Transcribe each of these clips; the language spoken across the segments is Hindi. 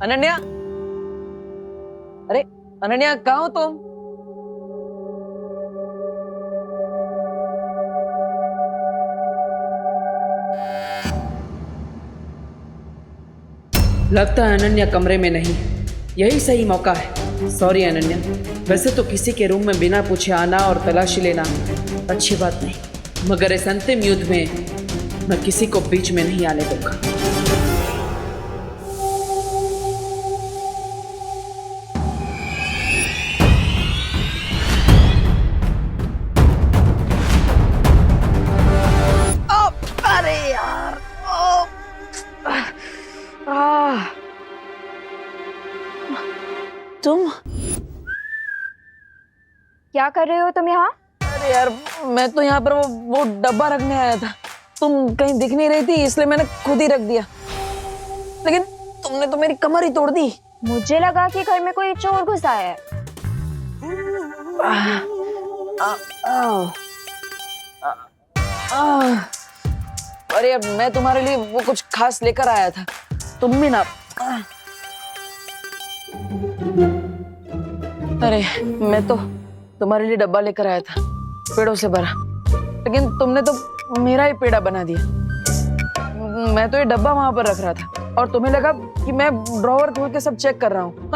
अनन्या, अरे अनन्या कहाँ हो तुम? लगता है अनन्या कमरे में नहीं, यही सही मौका है। सॉरी अनन्या, वैसे तो किसी के रूम में बिना पूछे आना और तलाशी लेना अच्छी बात नहीं, मगर इस अंतिम युद्ध में मैं किसी को बीच में नहीं आने दूंगा। अरे यार, तुम क्या कर रहे हो तुम यहाँ? अरे यार, मैं तो यहाँ पर वो डब्बा रखने आया था। तुम कहीं दिख नहीं रही थी, इसलिए मैंने खुद ही रख दिया। लेकिन तुमने तो मेरी कमर ही तोड़ दी। मुझे लगा कि घर में कोई चोर घुसा है। अरे अब मैं तुम्हारे लिए वो कुछ खास लेकर आया था, तुम भी ना। अरे मैं तो तुम्हारे लिए डब्बा लेकर आया था, पेड़ों से भरा, लेकिन तुमने तो मेरा ही पेड़ा बना दिया। मैं तो ये डब्बा वहां पर रख रहा था और तुम्हें लगा कि मैं ड्रॉवर खोल के सब चेक कर रहा हूँ।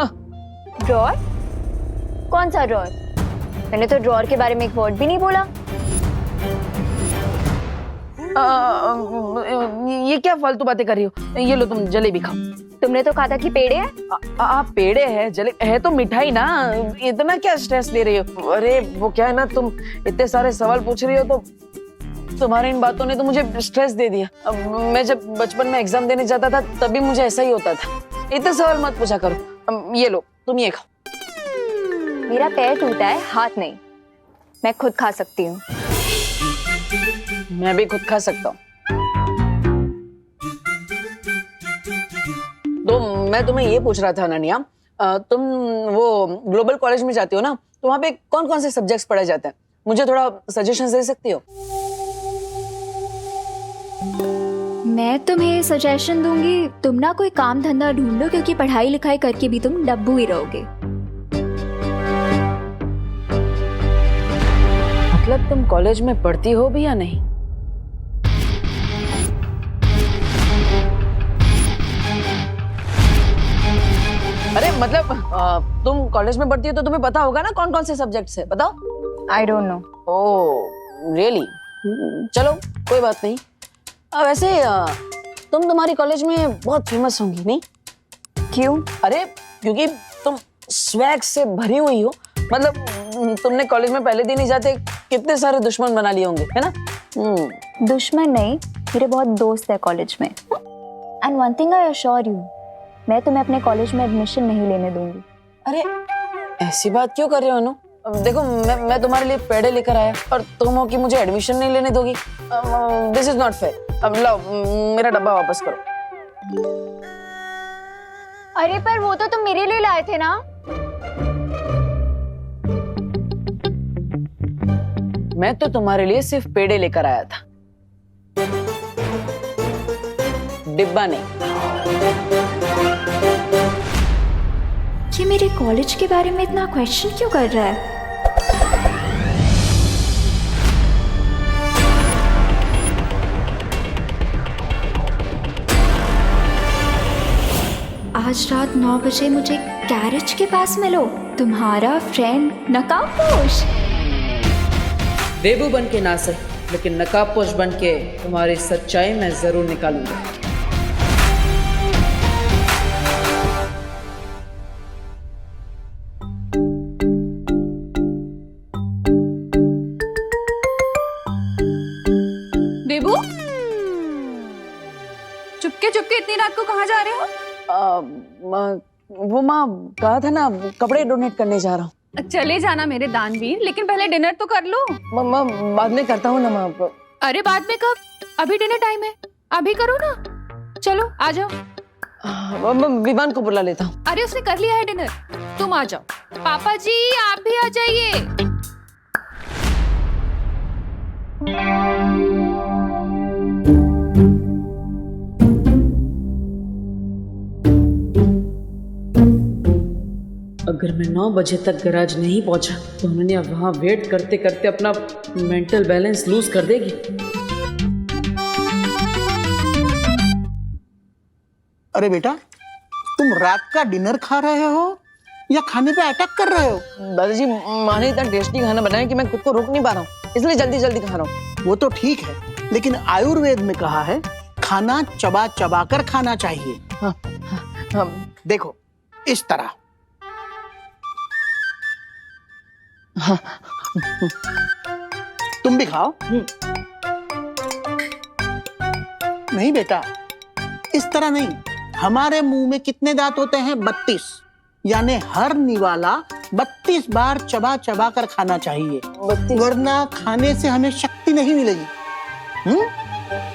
ड्रॉर? कौन सा ड्रॉर? मैंने तो ड्रॉर के बारे में एक वर्ड भी नहीं बोला। ये क्या फालतू बातें कर रही हो? ये लो तुम जलेबी खाओ। तुमने तो कहा था कि पेड़े हैं। पेड़े है, जलेबी है तो मिठाई ना, इतना क्या स्ट्रेस ले रही हो? अरे वो क्या है ना, तुम इतने सारे सवाल पूछ रही हो तो तुम्हारी इन बातों ने तो मुझे स्ट्रेस दे दिया। अब मैं जब बचपन में एग्जाम देने जाता था तभी मुझे ऐसा ही होता था। इतने सवाल मत पूछा करो। ये लो तुम ये खाओ। मेरा पैर टूटा है, हाथ नहीं। मैं खुद खा सकती हूँ। मैं भी खुद खा सकता हूँ। तो मैं तुम्हें ये पूछ रहा था अनन्या, तुम वो ग्लोबल कॉलेज में जाती हो ना, तो वहाँ पे कौन कौन से सब्जेक्ट्स पढ़ाए जाते हैं? मुझे थोड़ा सजेशन दे सकती हो? मैं तुम्हें सजेशन दूंगी, तुम ना कोई काम धंधा ढूंढो, क्योंकि पढ़ाई लिखाई करके भी तुम डब्बू ही रहोगे। मतलब तुम कॉलेज में पढ़ती हो भी या नहीं? अरे मतलब तुम कॉलेज में पढ़ती हो तो तुम्हें पता होगा ना कौन कौन से सब्जेक्ट्स है, बताओ। I don't know. Oh really? चलो कोई बात नहीं। वैसे तुम तुम्हारी कॉलेज में बहुत फेमस होंगी नहीं? क्यों? अरे क्योंकि तुम स्वैग से भरी हुई हो। मतलब तुमने कॉलेज में पहले दिन ही जाते कितने सारे दुश्मन बना लिए होंगे, है ना? दुश्मन नहीं, मेरे बहुत दोस्त है कॉलेज में। And one thing I assure you, मैं तुम्हें अपने कॉलेज में एडमिशन नहीं लेने दूंगी। अरे ऐसी बात क्यों कर रहे हो अनु? अब देखो मैं तुम्हारे लिए पेड़े लेकर आया और तुम हो कि मुझे एडमिशन नहीं लेने दोगी। This is not fair. अब लाओ मेरा डब्बा वापस करो। अरे पर वो तो तुम मेरे लिए लाए थे ना। मैं तो तुम्हारे लिए सिर्फ पेड़े लेकर आया था, डिब्बा नहीं। ये मेरे कॉलेज के बारे में इतना क्वेश्चन क्यों कर रहा है? आज रात 9 बजे मुझे गैरेज के पास मिलो, तुम्हारा फ्रेंड नकाबपोश। देबू बन के ना सही, लेकिन नकाबपोश बन के तुम्हारी सच्चाई मैं जरूर निकालूंगा। देबू, चुपके चुपके इतनी रात को कहाँ जा रहे हो? वो माँ कहा था ना, कपड़े डोनेट करने जा रहा हूँ। चले जाना मेरे दानवीर, लेकिन पहले डिनर तो कर लो। बाद में करता हूँ ना माँ। अरे बाद में कब? अभी डिनर टाइम है, अभी करो ना। चलो आ जाओ। विमान को बुला लेता हूँ। अरे उसने कर लिया है डिनर, तुम आ जाओ। पापा जी आप भी आ जाइए। अगर मैं 9 बजे तक गैराज नहीं पहुंचा तो अनन्या वहां वेट करते करते अपना मेंटल बैलेंस लूज कर देगी। अरे बेटा, तुम रात का डिनर खा रहे हो या खाने पे अटैक कर रहे हो? दादाजी, माँ ने इतना टेस्टी खाना बनाया कि मैं खुद को रोक नहीं पा रहा हूँ, इसलिए जल्दी जल्दी खा रहा हूँ। वो तो ठीक है, लेकिन आयुर्वेद में कहा है खाना चबा चबा कर खाना चाहिए। हाँ, हाँ, देखो इस तरह। हाँ, तुम भी खाओ। नहीं बेटा, इस तरह नहीं। हमारे मुंह में कितने दांत होते हैं? 32। यानी हर निवाला 32 बार चबा चबा कर खाना चाहिए, वरना खाने से हमें शक्ति नहीं मिलेगी।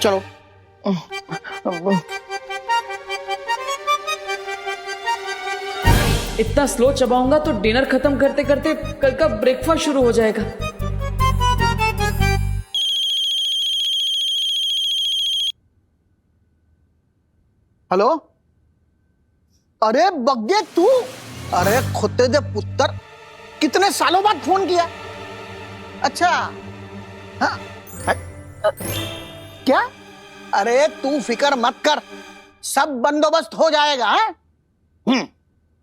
चलो। इतना स्लो चबाऊंगा तो डिनर खत्म करते करते कल का ब्रेकफास्ट शुरू हो जाएगा। हेलो, अरे बग्गे तू, अरे खुदे दे पुत्र, कितने सालों बाद फोन किया? अच्छा, हाँ, क्या? अरे तू फिक्र मत कर, सब बंदोबस्त हो जाएगा।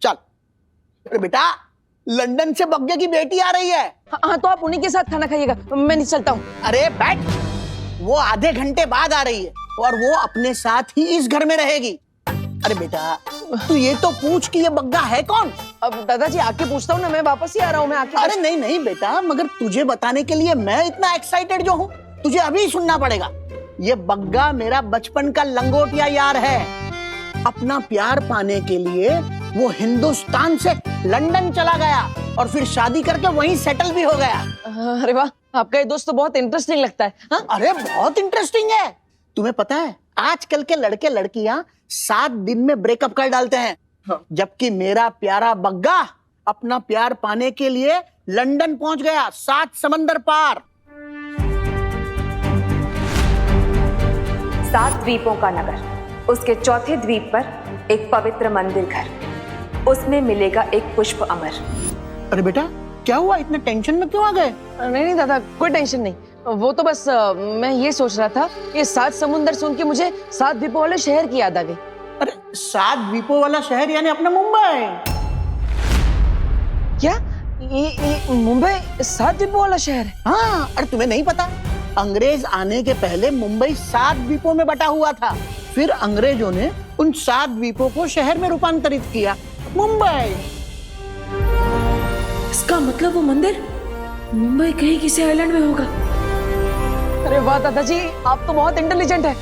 चल। अरे बेटा, लंदन से बग्गे की बेटी आ रही है। हाँ, तो आप उन्हीं के साथ खाना खाइएगा, मैं नहीं चलता हूँ। अरे बैठ, वो आधे घंटे बाद आ रही है और वो अपने साथ ही इस घर में रहेगी। अरे बेटा, तू ये तो पूछ कि ये बग्गा है कौन? अब दादाजी आके पूछता हूँ ना, मैं वापस ही आ रहा हूँ, मैं आके। अरे नहीं नहीं बेटा, मगर तुझे बताने के लिए मैं इतना एक्साइटेड जो हूँ, तुझे अभी सुनना पड़ेगा। ये बग्गा मेरा बचपन का लंगोटिया यार है। अपना प्यार पाने के लिए वो हिंदुस्तान से लंदन चला गया और फिर शादी करके वहीं सेटल भी हो गया। अरे वाह, आपका ये दोस्त तो बहुत इंटरेस्टिंग लगता है। हाँ? अरे बहुत इंटरेस्टिंग है। तुम्हें पता है, आजकल के लड़के लड़कियां 7 दिन में ब्रेकअप कर डालते हैं। हाँ। जबकि मेरा प्यारा बग्गा अपना प्यार पाने के लिए लंदन पहुंच गया, 7 समंदर पार। 7 द्वीपों का नगर, उसके चौथे द्वीप पर एक पवित्र मंदिर घर, उसमें मिलेगा एक पुष्प अमर। अरे बेटा, क्या हुआ? इतने टेंशन में क्यों आ गए? नहीं नहीं दादा, कोई टेंशन नहीं। वो तो बस मैं ये सोच रहा था, ये 7 समुंदर सुन के मुझे 7 द्वीपों वाले शहर की याद आ गई। अरे 7 द्वीपों वाला शहर यानी अपना मुंबई। क्या ये मुंबई 7 द्वीपों वाला शहर है? हाँ, अरे तुम्हें नहीं पता? अंग्रेज आने के पहले मुंबई 7 द्वीपों में बटा हुआ था। फिर अंग्रेजों ने उन 7 द्वीपों को शहर में रूपांतरित किया, मुंबई। इसका मतलब वो मंदिर मुंबई कहीं किसी आइलैंड में होगा। अरे वाह दादाजी, आप तो बहुत इंटेलिजेंट है।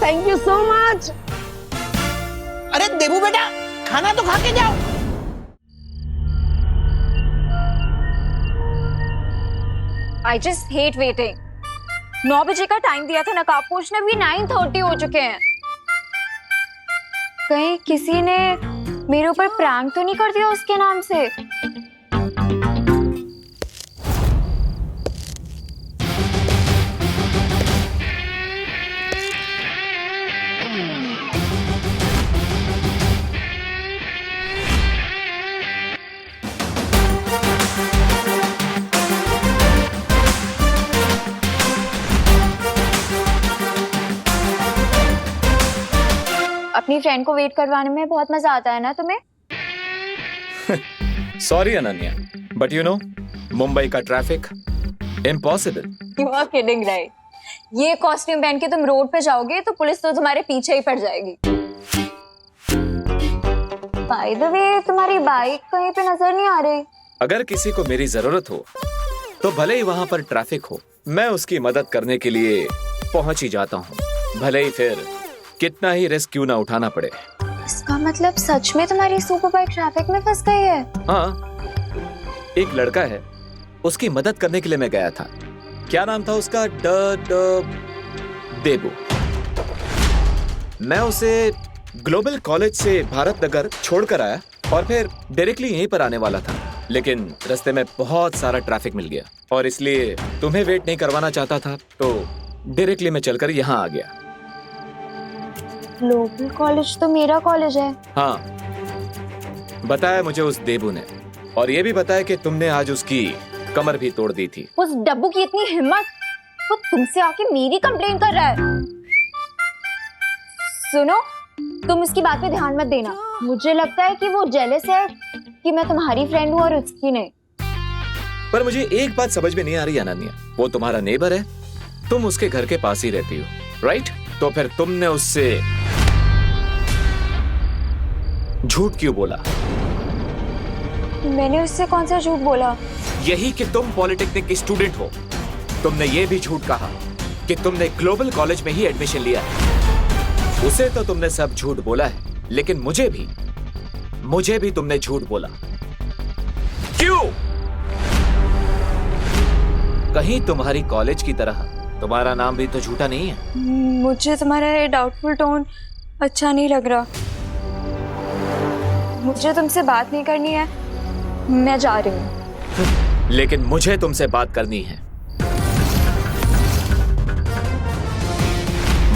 Thank you so much. अरे देबू बेटा, खाना तो खा के जाओ। I just hate waiting. 9 बजे का टाइम दिया था नकाब पोछने, भी 9:30 हो चुके हैं। कहीं किसी ने मेरे ऊपर प्रैंक तो नहीं कर दिया उसके नाम से? अपनी फ्रेंड को वेट करवाने में बहुत मजा आता है ना तुम्हें? Sorry Ananya, but you know, Mumbai का traffic impossible. You are kidding right? ये कॉस्ट्यूम पहन के तुम रोड पे जाओगे तो पुलिस तो तुम्हारे पीछे ही पड़ जाएगी। बाय द वे, तुम्हारी बाइक कहीं पे नजर नहीं आ रही। अगर किसी को मेरी जरूरत हो तो भले ही वहां पर ट्रैफिक हो, मैं उसकी मदद करने के लिए पहुंच ही जाता हूँ, भले ही फिर कितना ही रिस्क क्यों ना उठाना पड़े। इसका मतलब सच में तुम्हारी सुपर बाइक ट्रैफिक में फंस गई है? हाँ, एक लड़का है, उसकी मदद करने के लिए मैं गया था। क्या नाम था उसका? देबू। मैं उसे ग्लोबल कॉलेज से भारत नगर छोड़कर आया और फिर डायरेक्टली यहीं पर आने वाला था, लेकिन रास्ते में बहुत सारा ट्रैफिक मिल गया और इसलिए तुम्हें वेट नहीं करवाना चाहता था, तो डायरेक्टली मैं चलकर यहाँ आ गया। ग्लोबल कॉलेज तो मेरा कॉलेज है। हाँ, बताया मुझे उस देबू ने। और ये भी बताया कि तुमने आज उसकी कमर भी तोड़ दी थी। उस डब्बू की इतनी हिम्मत, वो तुमसे आके मेरी कंप्लेन कर रहा है। सुनो, तुम उसकी बात पे ध्यान मत देना। मुझे लगता है कि वो जेलस है कि मैं तुम्हारी फ्रेंड हूँ और उसकी नहीं। पर मुझे एक बात समझ में नहीं आ रही अनन्या, वो तुम्हारा नेबर है, तुम उसके घर के पास ही रहती हो, राइट? तो फिर तुमने उससे झूठ क्यों बोला? मैंने उससे कौन सा झूठ बोला? यही कि तुम पॉलिटेक्निक की स्टूडेंट हो। तुमने ये भी झूठ कहा कि तुमने ग्लोबल कॉलेज में ही एडमिशन लिया है। उसे तो तुमने सब झूठ बोला है, लेकिन मुझे भी तुमने झूठ बोला। क्यों? कहीं तुम्हारी कॉलेज की तरह तुम्हारा नाम भी तो झूठा नहीं है। मुझे तुम्हारा ये डाउटफुल टोन अच्छा नहीं लग रहा। मुझे तुमसे बात नहीं करनी है, मैं जा रही हूँ। लेकिन मुझे तुमसे बात करनी है।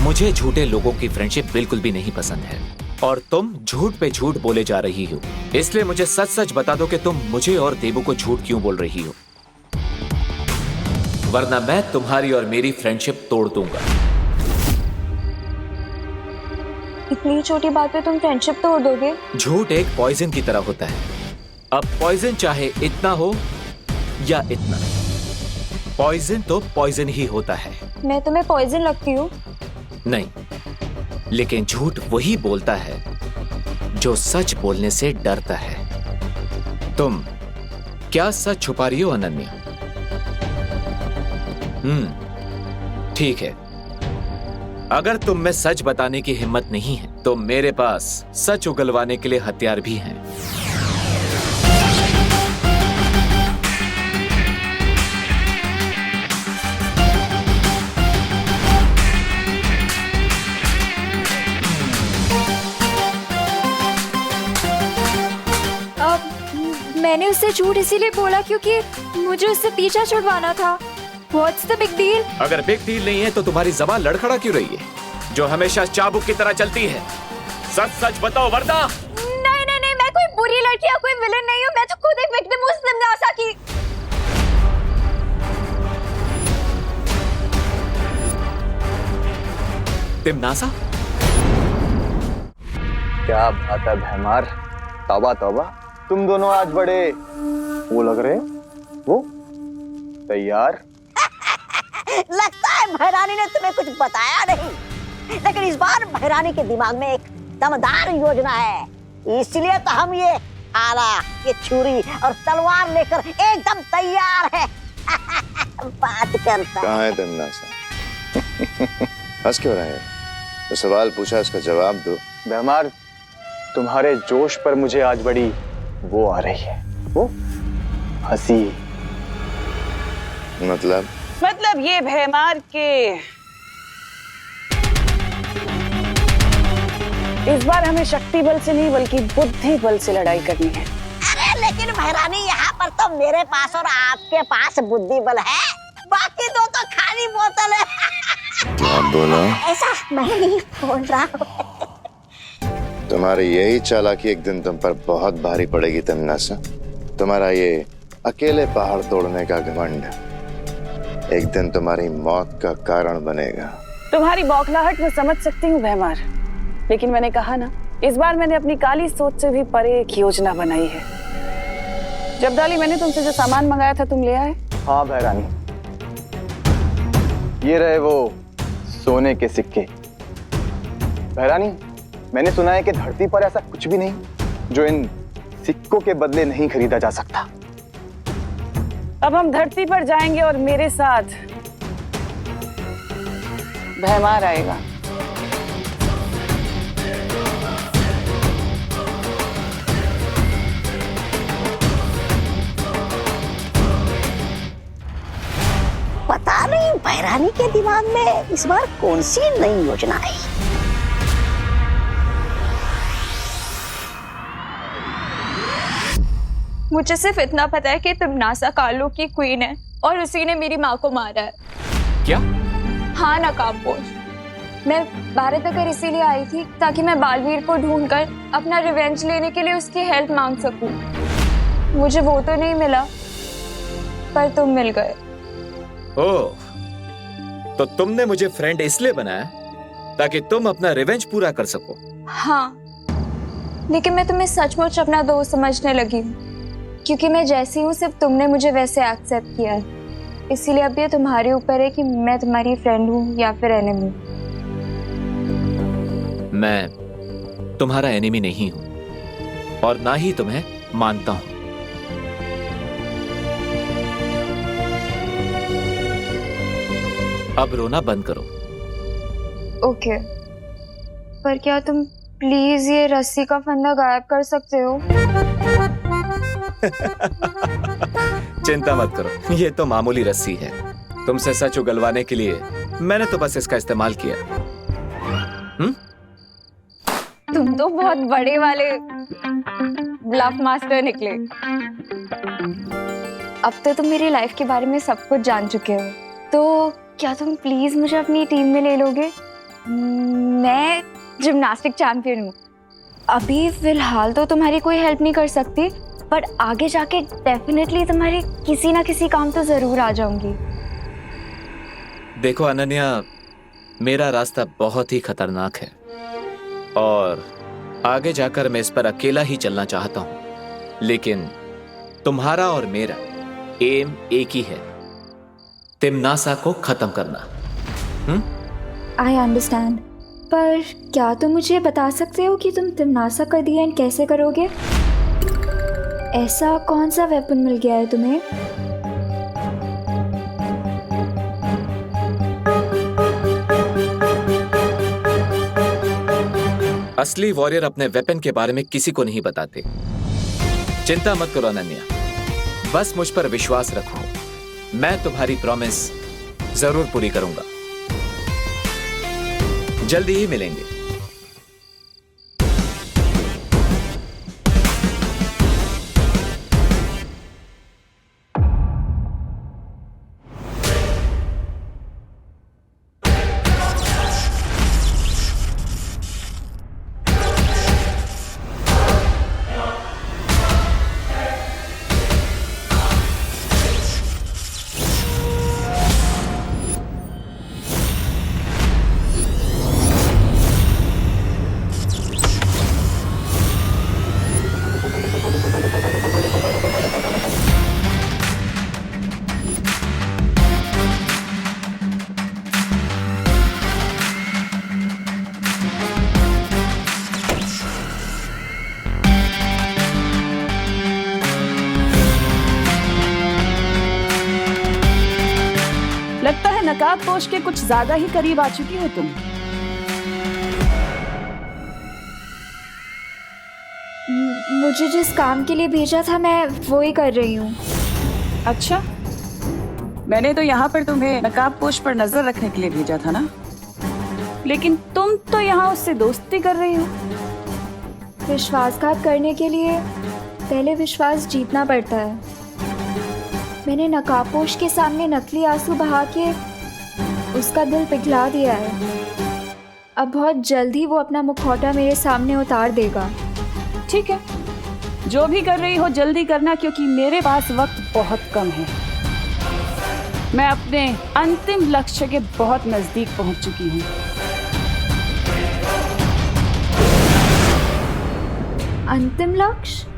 मुझे झूठे लोगों की फ्रेंडशिप बिल्कुल भी नहीं पसंद है, और तुम झूठ पे झूठ बोले जा रही हो। इसलिए मुझे सच सच बता दो कि तुम मुझे और देबू को झूठ क्यों बोल रही हो, वरना मैं तुम्हारी और मेरी फ्रेंडशिप तोड़ दूंगा। इतनी छोटी बात पे तुम फ्रेंडशिप तोड़ दोगे? झूठ एक पॉइजन की तरह होता है। अब पॉइजन चाहे इतना हो या इतना, पॉइजन तो पॉइजन ही होता है। मैं तुम्हें पॉइजन लगती हूँ? नहीं, लेकिन झूठ वही बोलता है जो सच बोलने से डरता है। तुम क्या सच छुपा रही हो अनन्या? ठीक है, अगर तुम में सच बताने की हिम्मत नहीं है तो मेरे पास सच उगलवाने के लिए हथियार भी हैं। मैंने उससे झूठ इसीलिए बोला क्योंकि मुझे उससे पीछा छुड़वाना था। What's the big deal? अगर बिग डील नहीं है तो तुम्हारी जबान लड़खड़ा क्यों रही है, जो हमेशा चाबुक की तरह चलती है? सच सच बताओ वरना। नहीं नहीं नहीं, मैं कोई बुरी लड़की या कोई विलन नहीं हूँ। मैं तो खुद एक विक्टिम हूँ उस तिमनासा की। तिमनासा? क्या बात है भैमार, तौबा तौबा, तुम दोनों आज बड़े वो लग रहे हो। वो तैयार? लगता है भैरानी ने तुम्हें कुछ बताया नहीं, लेकिन इस बार भैरानी के दिमाग में एक दमदार योजना है, इसलिए तो हम ये आला, ये छुरी और तलवार लेकर एकदम तैयार है। बात करता कहाँ है तिमनासा? हंस क्यों रहे हैं? तो सवाल पूछा, उसका जवाब दो। भैमार, तुम्हारे जोश पर मुझे आज बड़ी वो आ रही है, वो हंसी। मतलब ये भैमार के इस बार हमें शक्ति बल से नहीं बल्कि बुद्धि बल से लड़ाई करनी है। अरे लेकिन भैरानी, यहाँ पर तो मेरे पास और आपके पास बुद्धि बल है, बाकी दो तो खाली बोतल है। क्या बोला? ऐसा मैं नहीं बोल रहा हूँ। तुम्हारी यही चालाकी एक दिन तुम पर बहुत भारी पड़ेगी तिमनासा। तुम्हारा ये अकेले पहाड़ तोड़ने का घमंड एक दिन तुम्हारी मौत का कारण बनेगा। तुम्हारी बौखलाहट में समझ सकती हूँ भैमार, लेकिन मैंने कहा ना, इस बार मैंने अपनी काली सोच से भी परे एक योजना बनाई है। जब डाली मैंने तुमसे जो सामान मंगाया था तुम ले आए? हाँ भैरानी, ये रहे वो सोने के सिक्के। भैरानी, मैंने सुना है कि धरती पर ऐसा कुछ भी नहीं जो इन सिक्कों के बदले नहीं खरीदा जा सकता। अब हम धरती पर जाएंगे और मेरे साथ भैमार आएगा। पता नहीं भैरानी के दिमाग में इस बार कौन सी नई योजना आई। मुझे सिर्फ इतना पता है कि तिमनासा कालो की क्वीन है और उसी ने मेरी माँ को मारा है। क्या? हाँ नकाबपोश, मैं भारत नगर इसीलिए आई थी ताकि मैं बालवीर को ढूंढकर अपना रिवेंज लेने के लिए उसकी हेल्प मांग सकूं। मुझे वो तो नहीं मिला, पर तुम मिल गए। ओह, तो तुमने मुझे फ्रेंड इसलिए बनाया ताकि तुम अपना रिवेंज पूरा कर सको। हाँ, लेकिन मैं तुम्हें सचमुच अपना दोस्त समझने लगी हूँ, क्योंकि मैं जैसी हूँ सिर्फ तुमने मुझे वैसे एक्सेप्ट किया है। इसीलिए अब ये तुम्हारे ऊपर है कि मैं तुम्हारी फ्रेंड हूँ या फिर एनिमी। मैं तुम्हारा एनिमी नहीं हूं और ना ही तुम्हें मानता हूं। अब रोना बंद करो। ओके, पर क्या तुम प्लीज ये रस्सी का फंदा गायब कर सकते हो? चिंता मत करो, ये तो मामूली रस्सी है। तुमसे सच उगलवाने के लिए मैंने तो बस इसका इस्तेमाल किया। तुम तो बहुत बड़े वाले ब्लफ मास्टर निकले। अब तो तुम मेरी लाइफ के बारे में सब कुछ जान चुके हो, तो क्या तुम प्लीज मुझे अपनी टीम में ले लोगे? मैं जिम्नास्टिक चैंपियन हूँ। अभी फिलहाल तो तुम्हारी कोई हेल्प नहीं कर सकती, पर आगे जाके डेफिनेटली तुम्हारे किसी ना किसी काम तो जरूर आ जाऊंगी। देखो अनन्या, मेरा रास्ता बहुत ही खतरनाक है और आगे जाकर मैं इस पर अकेला ही चलना चाहता हूं, लेकिन तुम्हारा और मेरा एम एक ही है, तिम्नासा को खत्म करना। आई अंडरस्टैंड, पर क्या तुम मुझे बता सकते हो कि तुम तिम्नासा का दी एंड कैसे करोगे? ऐसा कौन सा वेपन मिल गया है तुम्हें? असली वॉरियर अपने वेपन के बारे में किसी को नहीं बताते। चिंता मत करो अनन्या, बस मुझ पर विश्वास रखो, मैं तुम्हारी प्रॉमिस जरूर पूरी करूंगा। जल्दी ही मिलेंगे। लगता है नकाबपोश के कुछ ज्यादा ही करीब आ चुकी हो तुम। मुझे जिस काम के लिए भेजा था मैं वो ही कर रही हूँ। अच्छा, मैंने तो यहाँ पर तुम्हें नकाबपोश पर नजर रखने के लिए भेजा था ना, लेकिन तुम तो यहाँ उससे दोस्ती कर रही हो। विश्वासघात करने के लिए पहले विश्वास जीतना पड़ता है। मैंने नकाबपोश के सामने नकली आंसू बहा के उसका दिल पिघला दिया है। अब बहुत जल्दी वो अपना मुखौटा मेरे सामने उतार देगा। ठीक है, जो भी कर रही हो जल्दी करना, क्योंकि मेरे पास वक्त बहुत कम है। मैं अपने अंतिम लक्ष्य के बहुत नजदीक पहुंच चुकी हूँ। अंतिम लक्ष्य?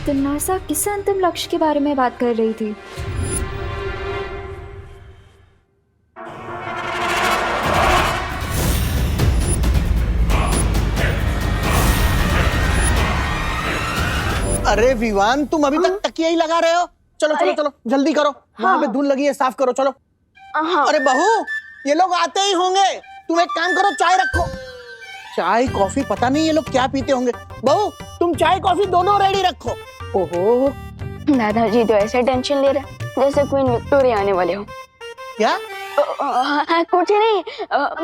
तिम्नासा किस अंतिम लक्ष्य के बारे में बात कर रही थी? अरे विवान, तुम अभी तक तकिया ही लगा रहे हो? चलो चलो चलो, जल्दी करो। वहां पे धूल लगी है, साफ करो। चलो। अरे बहू, ये लोग आते ही होंगे। तुम एक काम करो, चाय रखो। चाय कॉफी पता नहीं ये लोग क्या पीते होंगे। बहू, तुम चाय कॉफी दोनों रेडी रखो। ओहो, दादाजी तो ऐसे टेंशन ले रहे जैसे क्वीन विक्टोरिया आने वाले हो। क्या? कुछ नहीं,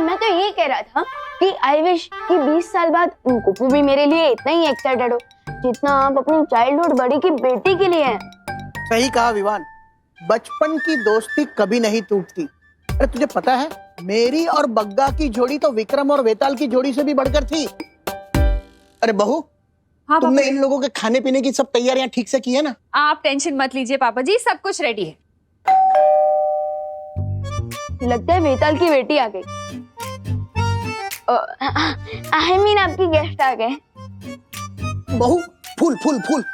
मैं तो ये कह रहा था कि आई विश कि 20 साल बाद कुप्पू भी मेरे लिए इतना ही एक्साइटेड हो जितना आप अपनी चाइल्डहुड बड़ी की बेटी के लिए हैं। सही कहा विवान, बचपन की दोस्ती कभी नहीं टूटती। अरे तुझे पता है, मेरी और बग्गा की जोड़ी तो विक्रम और वेताल की जोड़ी से भी बढ़कर थी। अरे बहू, हाँ तुमने पापा इन लोगों के खाने पीने की सब तैयारियां ठीक से की है ना? आप टेंशन मत लीजिए पापा जी, सब कुछ रेडी है। लगता है बेताल की बेटी आ गई। आई मीन आपकी गेस्ट आ गए। बहू, फूल फूल फूल।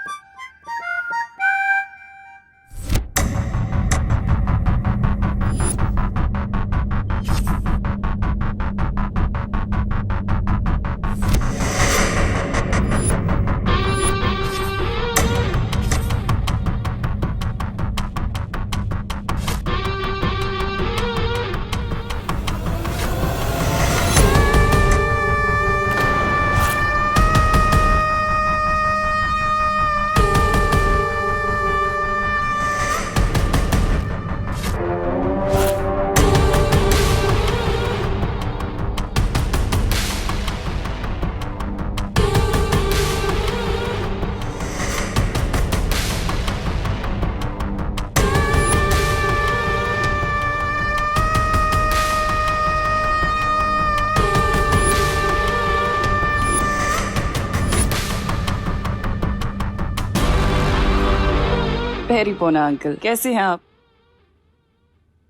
पेरी पोना अंकल, कैसे हैं आप?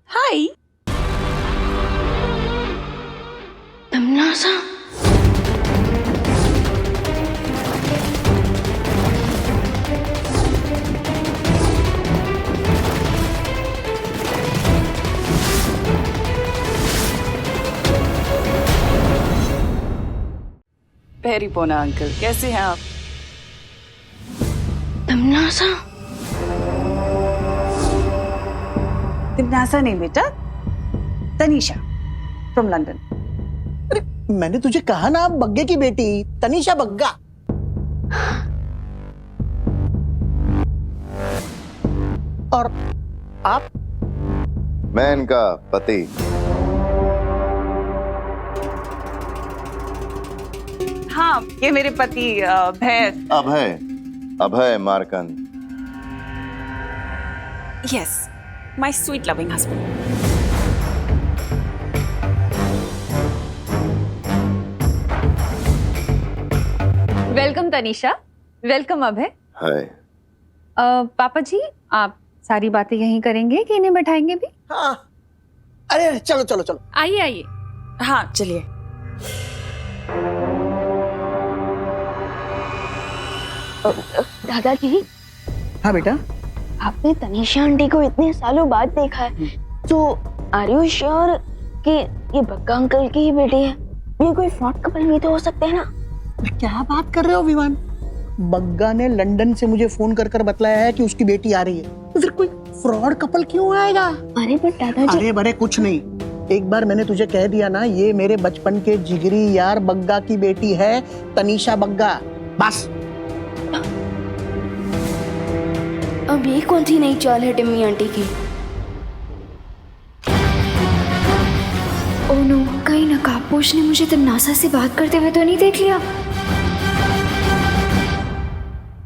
हाय। तमन्ना पेरी पोना अंकल, कैसे हैं आप? तमन्ना तिमनासा नहीं बेटा, तनीषा फ्रॉम लंदन। अरे मैंने तुझे कहा ना, बग्गे की बेटी तनीषा बग्गा। और आप? मैं इनका पति। हाँ, ये मेरे पति Abhay, Abhay Markand. Yes, my sweet loving husband. Welcome Tanisha, welcome Abhay. Hi. पापा जी, आप सारी बातें यहीं करेंगे कि इन्हें बैठाएंगे भी? हाँ, अरे चलो चलो चलो। आइए आइए। हाँ चलिए। दादाजी, हाँ बेटा। आपने तनीषा आंटी को इतने सालों बाद देखा है, तो आर यू श्योर कि ये बग्गा अंकल की ही बेटी है? ये कोई फ्रॉड कपल भी तो हो सकते हैं ना? क्या बात कर रहे हो विमान? बग्गा ने लंदन से मुझे फोन कर कर बतलाया है कि उसकी बेटी आ रही है, तो फिर कोई फ्रॉड कपल क्यों आएगा? अरे बट दादाजी, अरे बड़े कुछ नहीं। एक बार मैंने तुझे कह दिया ना, ये मेरे बचपन के जिगरी यार बग्गा की बेटी है, तनीषा बग्गा। बस। अब ये कौन सी नई चाल है टिम्मी आंटी की? ओह नो, कहीं नकाबपोश ने मुझे तमन्ना से बात करते हुए तो नहीं देख लिया?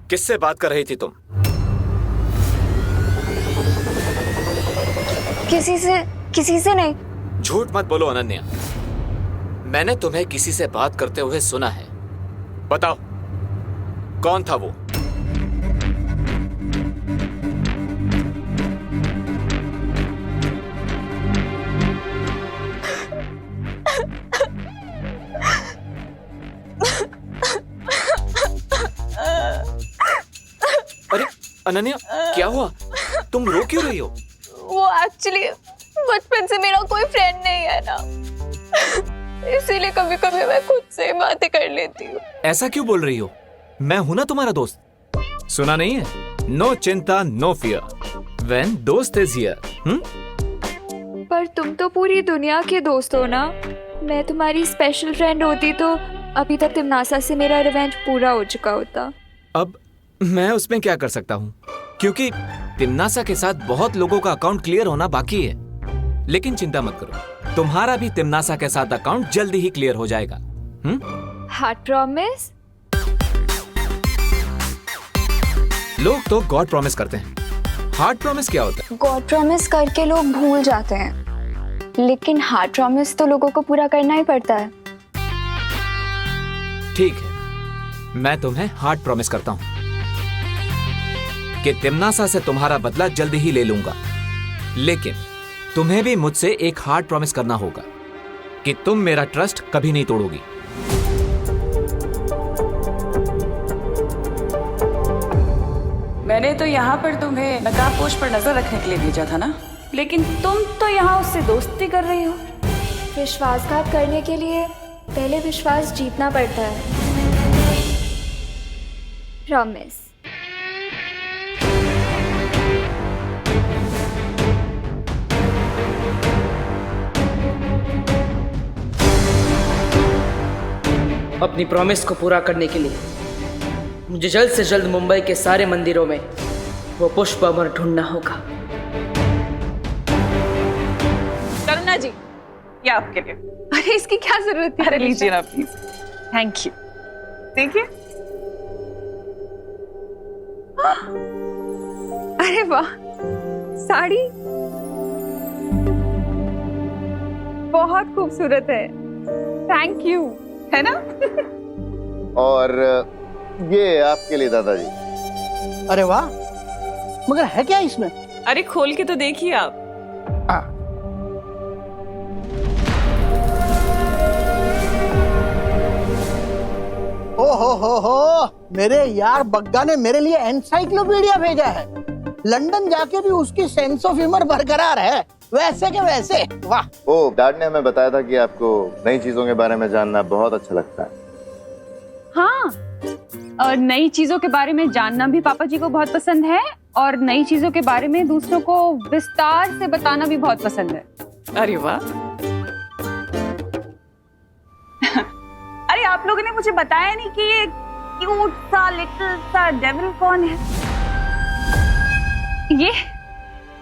किससे बात कर रही थी तुम? किसी से नहीं। झूठ मत बोलो अनन्या, मैंने तुम्हें किसी से बात करते हुए सुना है। बताओ कौन था वो? अरे अनन्या, क्या हुआ? तुम रो क्यों रही हो? वो एक्चुअली बचपन से मेरा कोई फ्रेंड नहीं है ना, इसीलिए कभी कभी मैं खुद से बातें कर लेती हूँ। ऐसा क्यों बोल रही हो? मैं हूं ना तुम्हारा दोस्त। सुना नहीं है? नो चिंता नो फियर व्हेन दोस्त इज हियर। पर तुम तो पूरी दुनिया के दोस्त हो ना। मैं तुम्हारी स्पेशल फ्रेंड होती तो अभी तक तिमनासा से मेरा रिवेंज पूरा हो चुका होता। अब मैं उसमें क्या कर सकता हूँ, क्योंकि तिमनासा के साथ बहुत लोगों का अकाउंट क्लियर होना बाकी है। लेकिन चिंता मत करो, तुम्हारा भी तिमनासा के साथ अकाउंट जल्दी ही क्लियर हो जाएगा। Heart promise? लोग तो गॉड प्रॉमिस करते हैं, हार्ट प्रॉमिस क्या होता है? गॉड प्रॉमिस करके लोग भूल जाते हैं, लेकिन हार्ट प्रॉमिस तो लोगों को पूरा करना ही पड़ता है। ठीक है, मैं तुम्हें हार्ड प्रॉमिस करता हूं कि तिम्नासा से तुम्हारा बदला जल्द ही ले लूंगा, लेकिन तुम्हें भी मुझसे एक हार्ड प्रॉमिस करना होगा कि तुम मेरा ट्रस्ट कभी नहीं तोड़ोगी। मैंने तो यहाँ पर तुम्हें नकाबपोश पर नजर रखने के लिए भेजा था ना, लेकिन तुम तो यहाँ उससे दोस्ती कर रही हो। विश्वासघात करने के लिए पहले विश्वास जीतना पड़ता है। प्रॉमिस। अपनी प्रॉमिस को पूरा करने के लिए मुझे जल्द से जल्द मुंबई के सारे मंदिरों में वो पुष्प अमर ढूंढना होगा। करुणा जी, ये आपके लिए। अरे इसकी क्या जरूरत है? अरे लीजिए ना प्लीज। Thank you. देखिए। अरे वाह, साड़ी बहुत खूबसूरत है। Thank you. है ना? और ये आपके लिए दादाजी। अरे वाह, मगर है क्या इसमें? अरे खोल के तो देखिए आप। ओ हो, मेरे यार बग्गा ने मेरे लिए एनसाइक्लोपीडिया भेजा है। लंदन जाके भी उसकी सेंस ऑफ ह्यूमर बरकरार है, वैसे के वैसे। वाह। ओ, डैड ने हमें बताया था कि आपको नई चीजों के बारे में जानना बहुत अच्छा लगता है। हाँ, और नई चीजों के बारे में जानना भी पापा जी को बहुत पसंद है, और नई चीजों के बारे में दूसरों को विस्तार से बताना भी बहुत पसंद है। अरे वाह। अरे आप लोगों ने मुझे बताया नहीं कि ये क्यूट सा लिटिल सा डेविल कौन है?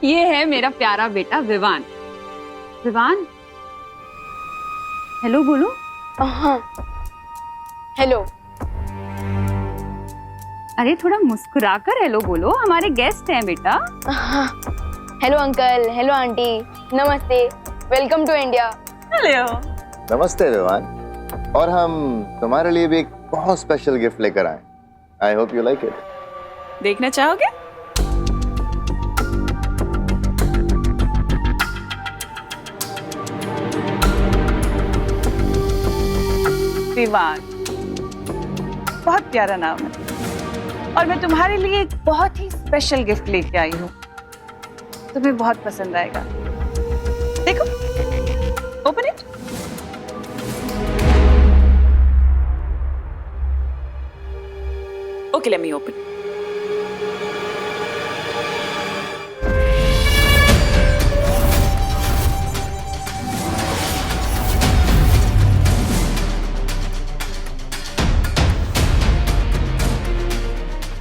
ये है मेरा प्यारा बेटा विवान। विवान, हेलो बोलो। हाँ, हेलो। अरे थोड़ा मुस्कुराकर हेलो बोलो, हमारे गेस्ट हैं बेटा। हाँ, हेलो अंकल, हेलो आंटी, नमस्ते, वेलकम टू इंडिया। हेलो। नमस्ते विवान, और हम तुम्हारे लिए भी एक बहुत स्पेशल गिफ्ट लेकर आए। I hope you like it. देखना चाहोगे? विवान, बहुत प्यारा नाम है, और मैं तुम्हारे लिए एक बहुत ही स्पेशल गिफ्ट लेके आई हूँ। तुम्हें बहुत पसंद आएगा। देखो, open it. Okay, let me open.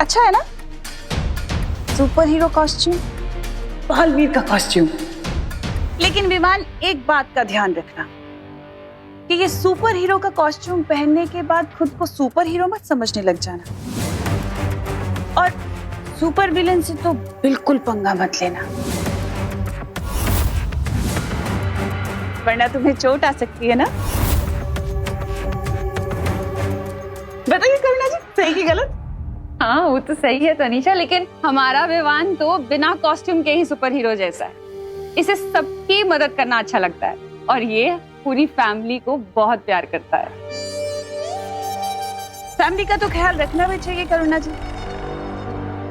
अच्छा है ना? सुपर हीरो कॉस्ट्यूम, बालवीर का कॉस्ट्यूम। लेकिन विमान, एक बात का ध्यान रखना कि ये सुपर हीरो का कॉस्ट्यूम पहनने के बाद खुद को सुपर हीरो मत समझने लग जाना, और सुपर विलन से तो बिल्कुल पंगा मत लेना, वरना तुम्हें चोट आ सकती है ना। बताइए करुणा जी, सही की गलत? हाँ, वो तो सही है तनीषा, लेकिन हमारा विवान तो बिना कॉस्ट्यूम के ही सुपर हीरो जैसा है। इसे सबकी मदद करना अच्छा लगता है, और ये पूरी फैमिली को बहुत प्यार करता है। फैमिली का तो ख्याल रखना भी चाहिए करुणा जी।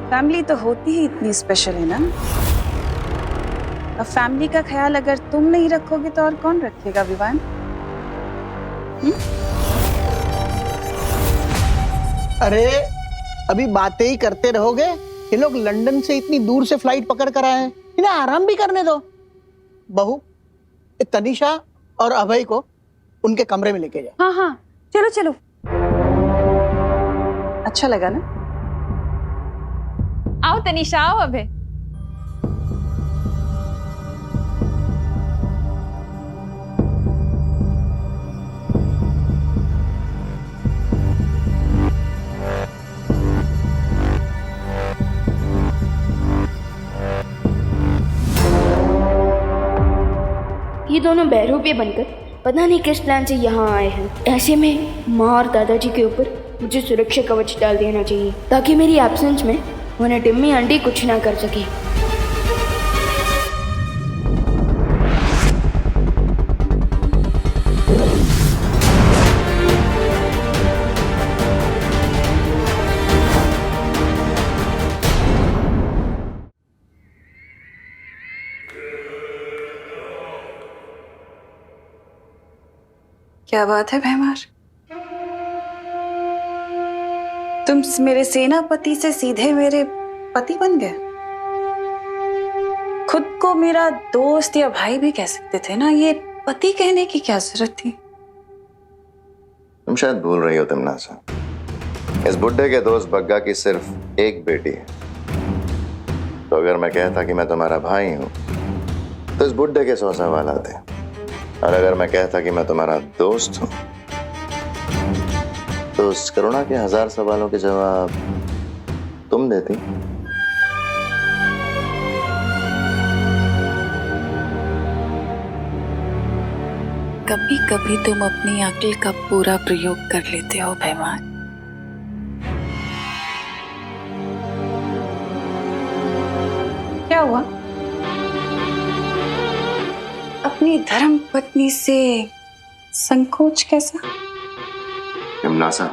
फैमिली तो होती ही इतनी स्पेशल है ना। अब फैमिली का ख्याल अगर तुम नहीं रखोगे तो और कौन रखेगा विवान? अरे अभी बातें ही करते रहोगे? ये लोग लंदन से इतनी दूर से फ्लाइट पकड़ कर आए हैं, इन्हें आराम भी करने दो। बहू, तनीषा और अभय को उनके कमरे में लेके जाओ। हाँ हाँ, चलो चलो। अच्छा लगा ना? आओ तनीषा, आओ अभय। ये दोनों बहरूपिये बनकर पता नहीं किस प्लान से यहाँ आए हैं। ऐसे में माँ और दादाजी के ऊपर मुझे सुरक्षा कवच डाल देना चाहिए ताकि मेरी एब्सेंस में उन्हें टिम्मी आंटी कुछ ना कर सके। क्या बात है भैमार, तुम मेरे सेनापति से सीधे मेरे पति बन गए। खुद को मेरा दोस्त या भाई भी कह सकते थे ना, ये पति कहने की क्या जरूरत थी? तुम शायद भूल रही हो तमन्ना। इस बुड्ढे के दोस्त बग्गा की सिर्फ एक बेटी है। तो अगर मैं कहता कि मैं तुम्हारा भाई हूं तो इस बुड्ढे के 100 सवाल आते, और अगर मैं कहता कि मैं तुम्हारा दोस्त हूं तो उस करुणा के 1000 सवालों के जवाब तुम देती। कभी कभी तुम अपनी अक्ल का पूरा प्रयोग कर लेते हो भैमान। क्या हुआ? अपनी धर्म पत्नी से संकोच कैसा? हिमनासा,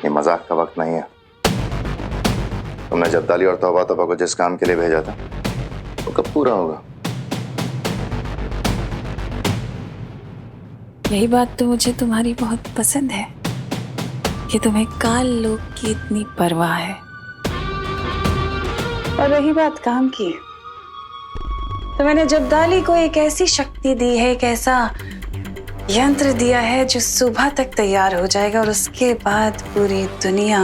ये मजाक का वक्त नहीं है। तुमने जब्दाली और तौबा तौबा को जिस काम के लिए भेजा था वो कब पूरा होगा? यही बात तो मुझे तुम्हारी बहुत पसंद है कि तुम्हें काल लोक की इतनी परवाह है। और रही बात काम की, तो मैंने जब्दाली को एक ऐसी शक्ति दी है, एक ऐसा यंत्र दिया है जो सुबह तक तैयार हो जाएगा और उसके बाद पूरी दुनिया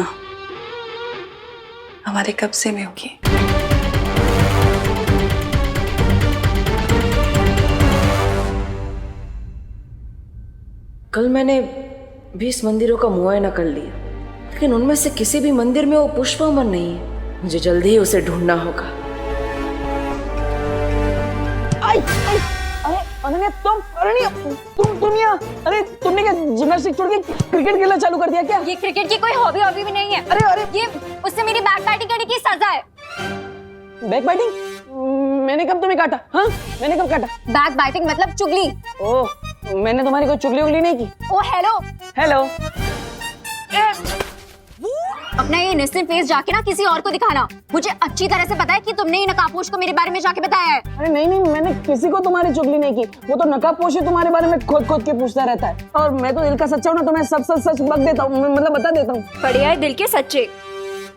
हमारे कब्जे में होगी। कल मैंने 20 मंदिरों का मुआयना कर लिया, लेकिन उनमें से किसी भी मंदिर में वो पुष्पामन नहीं है। मुझे जल्दी ही उसे ढूंढना होगा। अरे अनन्या, तुम यहाँ? अरे तुमने क्या जिम्नास्टिक छोड़ के क्रिकेट खेलना चालू कर दिया क्या? ये क्रिकेट की कोई हॉबी भी नहीं है। अरे ये उससे मेरी बैक बैटिंग करने की सजा है। Back biting? मैंने कब तुम्हें काटा? हाँ, मैंने कब काटा? बैक बैटिंग मतलब चुगली। ओह, मैंने तुम्हारी कोई चुगली उगली नहीं की। ओ हेलो हेलो। अपना ये इनोसेंट फेस जाके ना किसी और को दिखाना। मुझे अच्छी तरह से पता है कि तुमने ये नकाबपोश को मेरे बारे में जाके बताया है। अरे नहीं, मैंने किसी को तुम्हारी चुगली नहीं की। वो तो नकाबपोश ही तुम्हारे बारे में खोद के पूछता रहता है, और मैं तो दिल का सच्चा हूँ ना, तो मैं सब सच बक देता हूँ, मतलब बता देता हूँ। बढ़िया है दिल के सच्चे।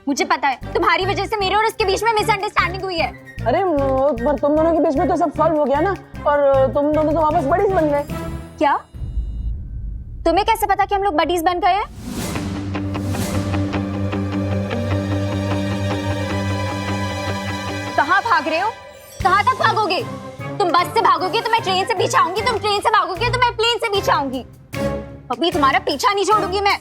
मुझे पता है तुम्हारी वजह से मेरे और उसके बीच में मिसअंडरस्टैंडिंग हुई है। अरे पर तुम दोनों के बीच में तो सब सॉल्व हो गया ना, और तुम दोनों तो वापस बडीज बन गए। क्या? तुम्हें कैसे पता कि हम लोग बडीज बन गए हैं? कहाँ भाग रहे हो? कहाँ तक भागोगे? तुम बस से भागोगे तो मैं ट्रेन से पीछे आऊंगी, तुम ट्रेन से भागोगे तो मैं प्लेन से पीछे आऊंगी। अभी तुम्हारा पीछा नहीं छोड़ूंगी मैं।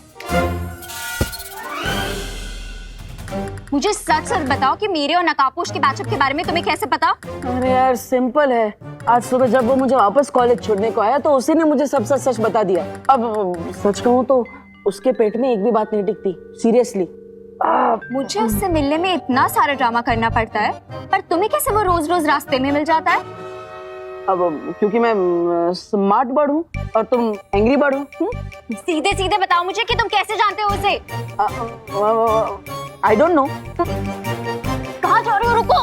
मुझे सच बताओ कि मेरे और नकाबपोश के बैचअप के बारे में तुम्हें कैसे पता? अरे यार सिंपल है। आज सुबह जब वो मुझे वापस कॉलेज छोड़ने को आया तो उसी ने मुझे सब सच बता दिया। अब सच कहूँ तो उसके पेट में एक भी बात नहीं टिकती, सीरियसली। मुझे उससे मिलने में इतना सारा ड्रामा करना पड़ता है, पर तुम्हें कैसे वो रोज रोज रास्ते में मिल जाता है? अब क्योंकि मैं स्मार्ट बर्ड हूँ और तुम एंग्री बर्ड हो। सीधे सीधे बताओ मुझे कि तुम कैसे जानते हो उसे? I don't know. कहाँ जा रहे हो? रुको।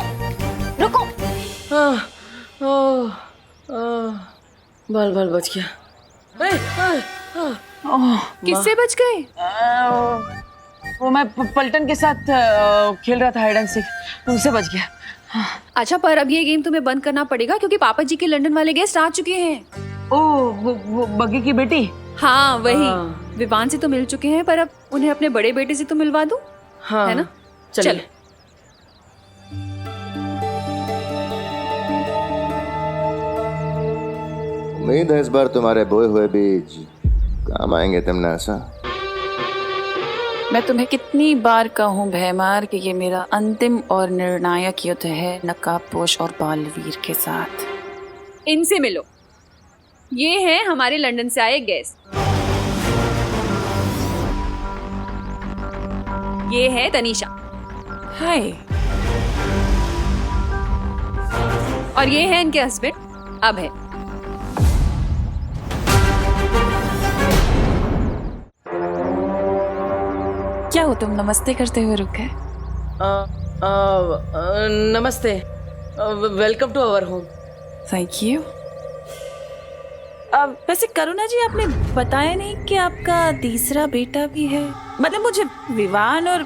बल बच गया। किससे बच गए? वो मैं पलटन के साथ खेल रहा था हाइड एंड सीक, उनसे बच गया। अच्छा, पर अब ये गेम तुम्हें बंद करना पड़ेगा क्योंकि पापा जी के लंदन वाले गेस्ट आ चुके हैं। ओह, वो बग्गी की बेटी? हाँ वही। विवान से तो मिल चुके हैं, पर अब उन्हें अपने बड़े बेटे से तो मिलवा दूं। हाँ, है ना? चल। उम्मीद है इस बार तुम्हारे बोए हुए बीज काम आएंगे तमन्ना। मैं तुम्हें कितनी बार कहूँ भैमार कि ये मेरा अंतिम और निर्णायक युद्ध है नकाबपोश और बालवीर के साथ। इनसे मिलो, ये हैं हमारे लंदन से आए गेस्ट। ये है तनीषा। हाय। और ये है इनके हस्बैंड अभय। क्या हो तुम नमस्ते करते हुए रुक गए? नमस्ते, welcome to our home. Thank you. वैसे करुणा जी, आपने बताया नहीं कि आपका तीसरा बेटा भी है। मतलब मुझे विवान और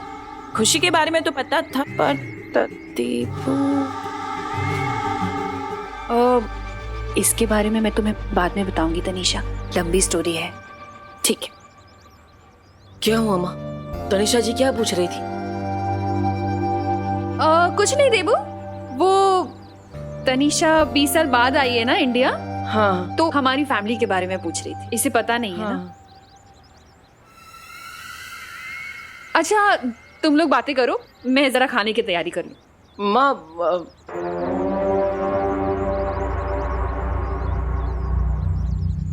खुशी के बारे में तो पता था, पर दीपू इसके बारे में मैं तुम्हें बाद में बताऊंगी तनीषा, लंबी स्टोरी है। ठीक है। क्या हुआ माँ? तनीषा जी क्या पूछ रही थी? कुछ नहीं देबू, वो तनीषा 20 साल बाद आई है ना इंडिया। हाँ। तो हमारी फैमिली के बारे में पूछ रही थी। इसे पता नहीं है ना? अच्छा तुम लोग बातें करो, मैं जरा खाने की तैयारी कर लूं। माँ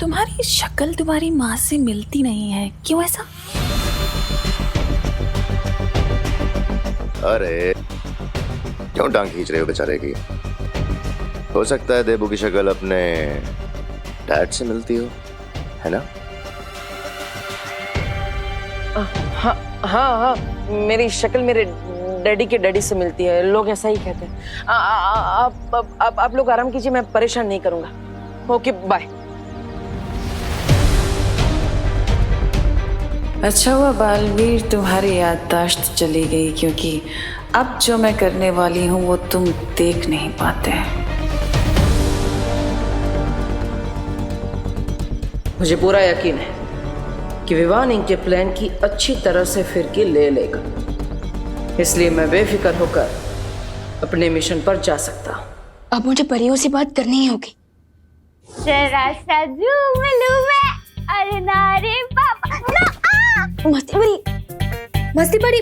तुम्हारी शक्ल तुम्हारी माँ से मिलती नहीं है, क्यों ऐसा? अरे क्यों टांग खींच रहे हो बेचारे की? हो सकता है देबू की शक्ल अपने डैड से मिलती हो, है ना? हाँ हाँ हाँ, मेरी शक्ल मेरे डैडी के डैडी से मिलती है, लोग ऐसा ही कहते हैं। आप लोग आराम कीजिए, मैं परेशान नहीं करूंगा। Okay bye. अच्छा हुआ बालवीर तुम्हारी याददाश्त चली गई, क्योंकि अब जो मैं करने वाली हूँ वो तुम देख नहीं पाते। मुझे पूरा यकीन है कि विवान इनके प्लान की अच्छी तरह से फिरकी ले लेगा, इसलिए मैं बेफिक्र होकर अपने मिशन पर जा सकता हूँ। अब मुझे परियों से बात करनी ही होगी। जरा सा झूम लूं मैं, अरे नारे पापा ना। मस्ती बड़ी मस्ती बड़ी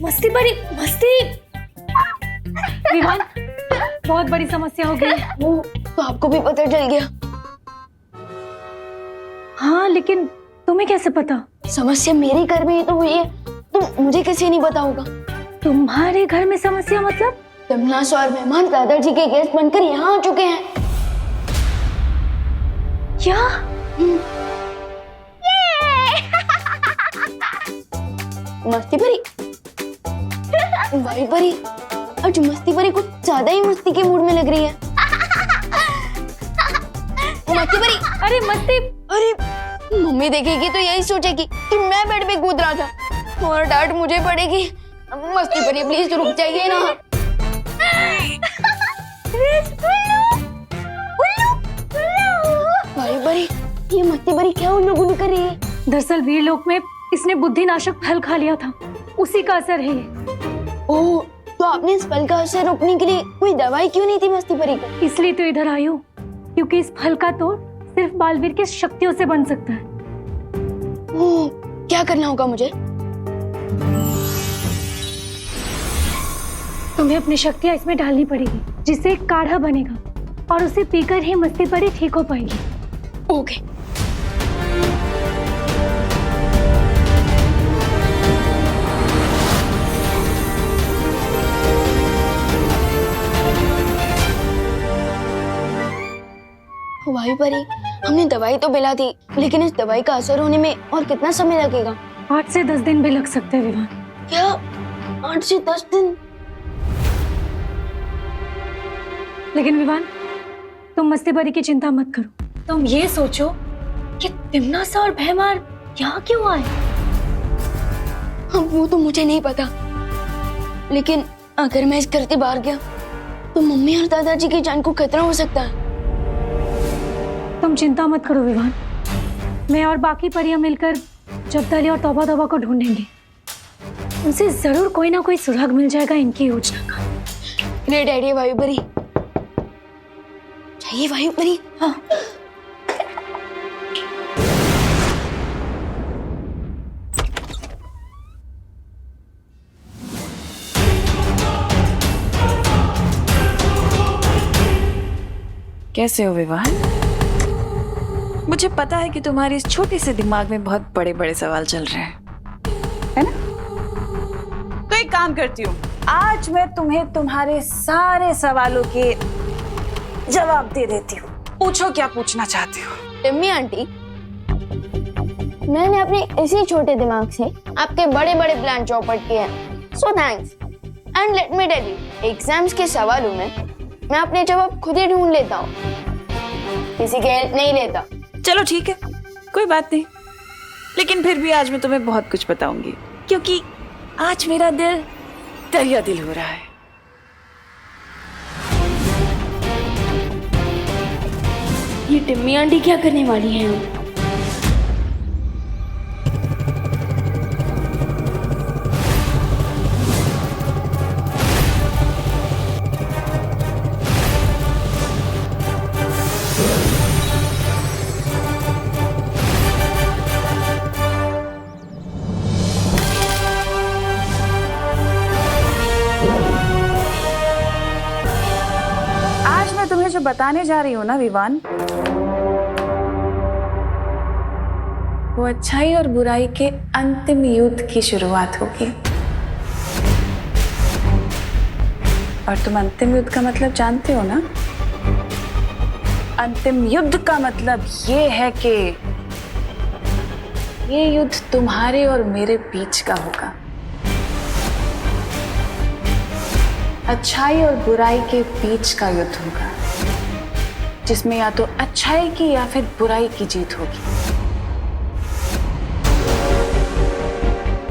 मस्ती बड़ी मस्ती। विवान, बहुत बड़ी समस्या हो गई। वो तो आपको भी पता चल गया। हाँ, लेकिन तुम्हें कैसे पता? समस्या मेरे घर में ही तो हुई है, तो मुझे कैसे नहीं पता होगा? तुम्हारे घर में समस्या मतलब? यमुनास और मेहमान दादाजी के गेस्ट बनकर यहाँ आ चुके हैं। क्या? मस्ती परी, वाई परी, आज मस्ती परी कुछ ज्यादा ही मस्ती के मूड में लग रही है। मस्ती परी, अरे मस्ती, अरे मम्मी देखेगी तो यही सोचेगी कि मैं बेड पे कूद रहा था और डांट मुझे पड़ेगी। मस्ती परी प्लीज रुक जाइए ना। वाई परी, ये मस्ती परी क्या उल्लू गुल्लू कर रही है? दरअसल वीरलोक में इसने बुद्धिनाशक फल खा लिया था, उसी का असर है ये। ओह, तो आपने इस फल का असर रोकने के लिए कोई दवाई क्यों नहीं थी मस्ती परी को? इसलिए तो इधर आई हूँ, क्योंकि इस फल का तोड़ सिर्फ बालवीर की शक्तियों से बन सकता है। ओह, क्या करना होगा मुझे? तुम्हें अपनी शक्तियाँ इसमें डालनी पड़ेगी, जिससे एक काढ़ा बनेगा और उसे पीकर ही मस्ती परी ठीक हो पाएगी। ओके। वायु परी, हमने दवाई तो पिला दी, लेकिन इस दवाई का असर होने में और कितना समय लगेगा? 8 से 10 दिन भी लग सकते हैं विवान। क्या 8 से 10 दिन? लेकिन विवान, तुम मस्ती परी की चिंता मत करो। तुम ये सोचो कि तिमनासा और भैमार यहाँ क्यों आए? वो तो मुझे नहीं पता, लेकिन अगर मैं इस घर के बाहर गया तो मम्मी और दादाजी की जान को खतरा हो सकता है। तुम चिंता मत करो विवान, मैं और बाकी परियां मिलकर जब्दली और तौबा तौबा को ढूंढेंगे। उनसे जरूर कोई ना कोई सुराग मिल जाएगा इनकी योजना का। मेरे डैडी वायु परी चाहिए। वायु परी, हाँ। कैसे हो विवान? मुझे पता है कि तुम्हारे इस छोटे से दिमाग में बहुत बड़े बड़े सवाल चल रहे हैं, है ना? काम करती हूँ, आज मैं तुम्हें तुम्हारे सारे सवालों के जवाब दे देती हूँ। पूछो क्या पूछना चाहते हो। टिम्मी आंटी, मैंने अपने इसी छोटे दिमाग से आपके बड़े बड़े प्लान चौपट किए हैं, so thanks. And let me tell you, exams के सवालों में मैं अपने जवाब खुद ही ढूंढ लेता हूँ, किसी की हेल्प नहीं लेता। चलो ठीक है, कोई बात नहीं, लेकिन फिर भी आज मैं तुम्हें बहुत कुछ बताऊंगी, क्योंकि आज मेरा दिल दरिया दिल हो रहा है। ये टिम्मी आंटी क्या करने वाली हैं? आज मैं तुम्हें जो बताने जा रही हूँ ना विवान, वो अच्छाई और बुराई के अंतिम युद्ध की शुरुआत होगी। और तुम अंतिम युद्ध का मतलब जानते हो ना? अंतिम युद्ध का मतलब ये है कि ये युद्ध तुम्हारे और मेरे बीच का होगा। अच्छाई और बुराई के बीच का युद्ध होगा, जिसमें या तो अच्छाई की या फिर बुराई की जीत होगी।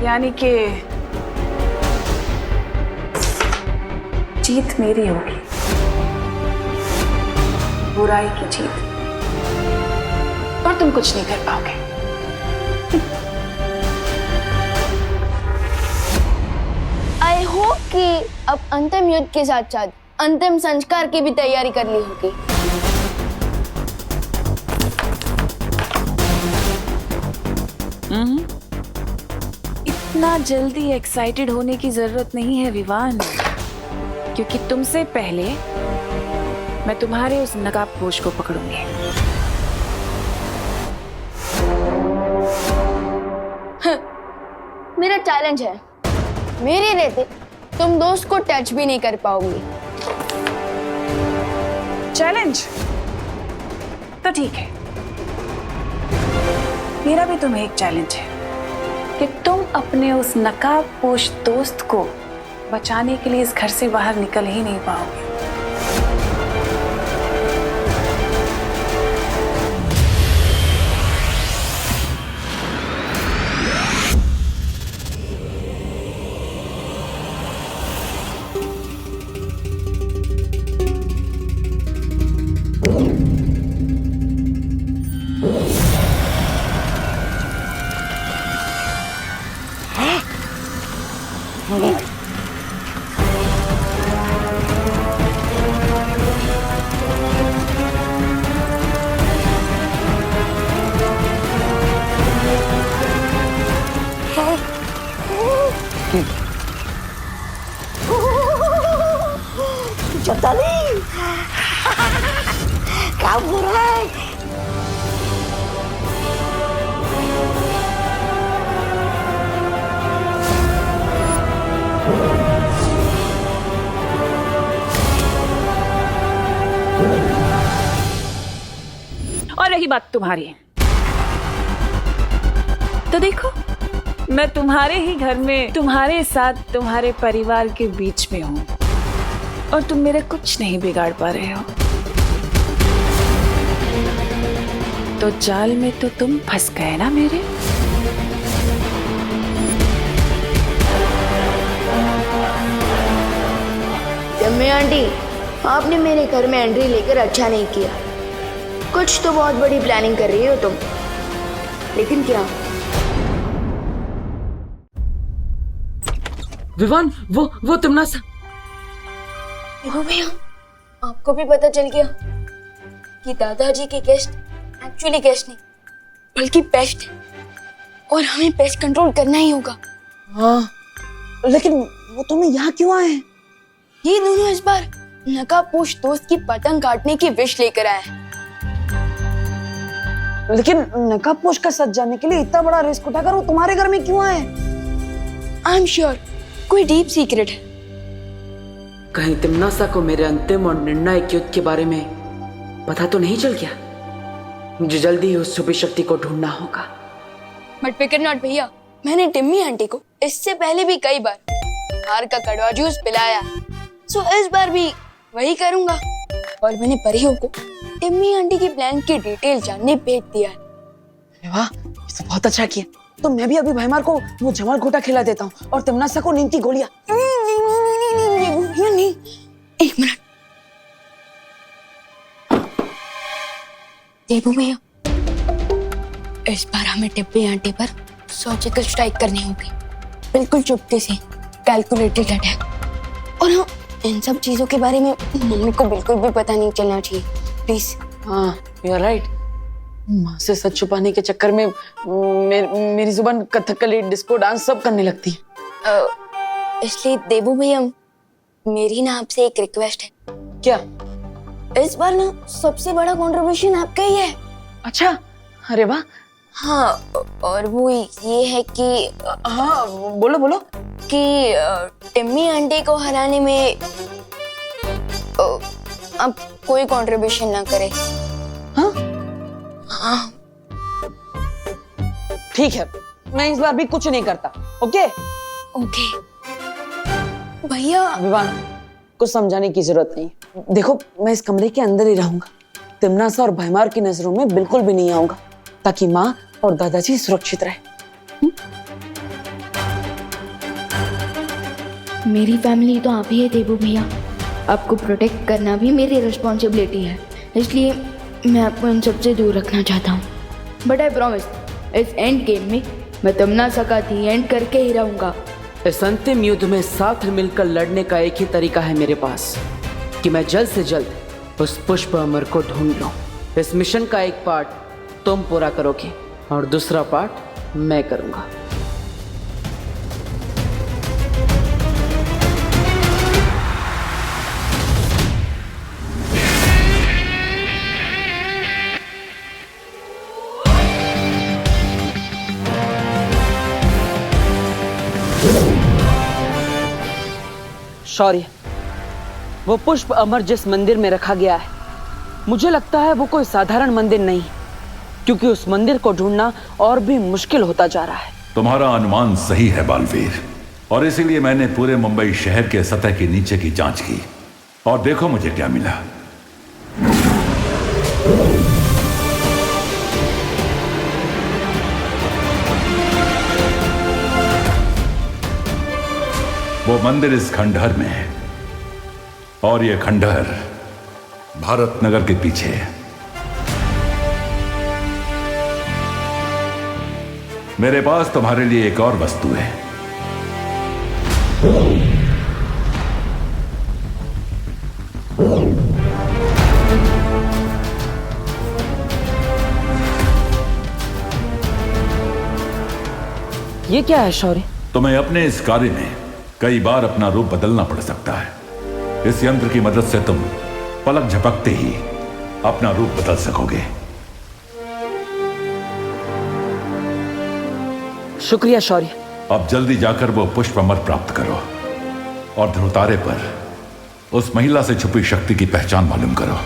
यानी कि जीत मेरी होगी, बुराई की जीत, और तुम कुछ नहीं कर पाओगे। आई होप कि अब अंतिम युद्ध के साथ साथ अंतिम संस्कार की भी तैयारी कर ली होगी। इतना जल्दी एक्साइटेड होने की जरूरत नहीं है विवान, क्योंकि तुमसे पहले मैं तुम्हारे उस नकाबपोश को पकड़ूंगी। मेरा चैलेंज है, मेरे रहते तुम दोस्त को टच भी नहीं कर पाओगी। चैलेंज तो ठीक है, मेरा भी तुम्हें एक चैलेंज है कि तुम अपने उस नकाबपोश दोस्त को बचाने के लिए इस घर से बाहर निकल ही नहीं पाओगे। चौताली क्या हो रहा है? और रही बात तुम्हारी, तो देखो मैं तुम्हारे ही घर में तुम्हारे साथ तुम्हारे परिवार के बीच में हूं, और तुम मेरे कुछ नहीं बिगाड़ पा रहे हो। तो जाल में तो तुम फंस गए ना मेरे। टिम्मी आंटी, आपने मेरे घर में एंट्री लेकर अच्छा नहीं किया। कुछ तो बहुत बड़ी प्लानिंग कर रही हो तुम, लेकिन क्या? विवान, वो तुम ना हो भैया, आपको भी पता चल गया कि दादाजी के गेस्ट एक्चुअली गेस्ट नहीं बल्कि पेस्ट है, और हमें पेस्ट कंट्रोल करना ही होगा। हाँ, लेकिन वो तुम्हें यहाँ क्यों आए हैं? ये दोनों इस बार नकाबपोश दोस्त की पतंग काटने की विश लेकर आए हैं। लेकिन नकाबपोश का सच जानने के लिए इतना बड़ा रिस्क उठाकर वो तुम्हारे घर में क्यों आए? आई एम श्योर कोई डीप सीक्रेट है। कहीं तिमनासा को मेरे अंतिम और निर्णायक युद्ध के बारे में पता तो नहीं चल गया? मुझे जल्दी ही उस छुपी शक्ति को ढूंढना होगा। बट फिकर नॉट भैया, मैंने टिम्मी आंटी को इससे पहले भी कई बार हार का कड़वा जूस पिलाया, सो इस बार भी वही करूंगा। और मैंने परियों को टिम्मी आंटी की प्लान की डिटेल जानने भेज दिया है। अरे वाह, ये तो बहुत अच्छा किया। तो मैं भी अभी भैमार को वो जमल घोटा खिला देता हूँ और तिमनासा को नींद की गोलियां। नहीं, एक मिनट। देबू भैया, इस बार हमें टिप्पी आंटी पर सर्जिकल स्ट्राइक करनी होगी, बिल्कुल चुपके से, कैलकुलेटेड अटैक। और हाँ, इन सब चीजों के बारे में मम्मी को बिल्कुल भी पता नहीं चलना चाहिए, प्लीज। हाँ, यू आर राइट। माँ से सच छुपाने के चक्कर में मेरी जुबान कथकली, डिस्को डांस सब करने लगती है। इसलिए देबू भैया, मेरी ना आपसे एक रिक्वेस्ट है। क्या? इस बार ना सबसे बड़ा कंट्रीब्यूशन आपका ही है। अच्छा, अरे वाह। हाँ, और वो ये है कि हाँ, बोलो बोलो। कि टिम्मी आंटी को हराने में अब कोई कंट्रीब्यूशन ना करे। हाँ? हाँ, ठीक है, मैं इस बार भी कुछ नहीं करता। ओके? ओके भैया। विवान, कुछ समझाने की जरूरत नहीं। देखो, मैं इस कमरे के अंदर ही रहूंगा, तिमनासा और भैमार की नजरों में बिल्कुल भी नहीं आऊंगा, ताकि माँ और दादाजी सुरक्षित रहे। मेरी फैमिली तो आप ही है देबू भैया, आपको प्रोटेक्ट करना भी मेरी रिस्पॉन्सिबिलिटी है, इसलिए मैं आपको इन सबसे दूर रखना चाहता हूँ। बट आई प्रॉमिस, इस एंड गेम में मैं तिमनासा का दी एंड करके ही रहूंगा। इस अंतिम युद्ध में साथ मिलकर लड़ने का एक ही तरीका है मेरे पास, कि मैं जल्द से जल्द उस पुष्प अमर को ढूंढ लूं। इस मिशन का एक पार्ट तुम पूरा करोगे और दूसरा पार्ट मैं करूंगा। शौर्य, वो पुष्प अमर जिस मंदिर में रखा गया है, मुझे लगता है वो कोई साधारण मंदिर नहीं, क्योंकि उस मंदिर को ढूंढना और भी मुश्किल होता जा रहा है। तुम्हारा अनुमान सही है बालवीर, और इसीलिए मैंने पूरे मुंबई शहर के सतह के नीचे की जांच की, और देखो मुझे क्या मिला। वो मंदिर इस खंडहर में है, और ये खंडहर भारत नगर के पीछे है। मेरे पास तुम्हारे लिए एक और वस्तु है। ये क्या है शौर्य? तुम्हें अपने इस कार्य में कई बार अपना रूप बदलना पड़ सकता है। इस यंत्र की मदद से तुम पलक झपकते ही अपना रूप बदल सकोगे। शुक्रिया शौर्य। अब जल्दी जाकर वो पुष्प अमर प्राप्त करो और ध्रुवतारे पर उस महिला से छुपी शक्ति की पहचान मालूम करो।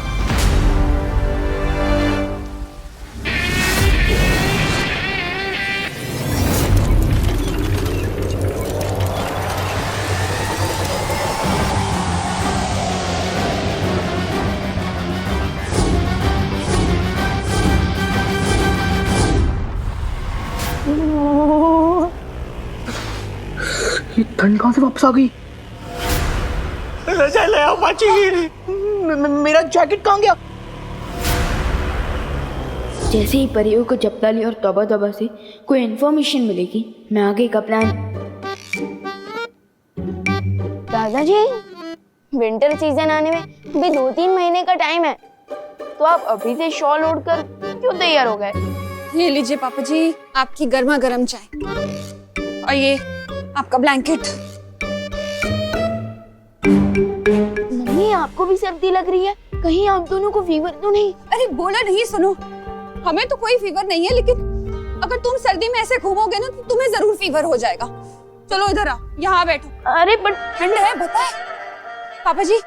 ठंड कहां से वापस आ गई? मेरा जैकेट कहां गया? जैसे ही परियों को जप्ताली और तौबा तौबा से कोई इन्फॉर्मेशन मिलेगी, मैं आगे का प्लान। दादाजी, विंटर सीजन आने में अभी 2-3 महीने का टाइम है, तो आप अभी से शॉल ओढ़कर क्यों तैयार हो गए? ये लीजिए पापा जी, आपकी गर्मा गर्म चाय, और ये आपका ब्लैंकेट। मम्मी, आपको भी सर्दी लग रही है? कहीं आप दोनों को फीवर तो नहीं? अरे बोला नहीं, सुनो, हमें तो कोई फीवर नहीं है, लेकिन अगर तुम सर्दी में ऐसे घूमोगे ना तो तुम्हें जरूर फीवर हो जाएगा। चलो इधर आओ, यहाँ बैठो। अरे बट ठंड है बताए। पापा जी,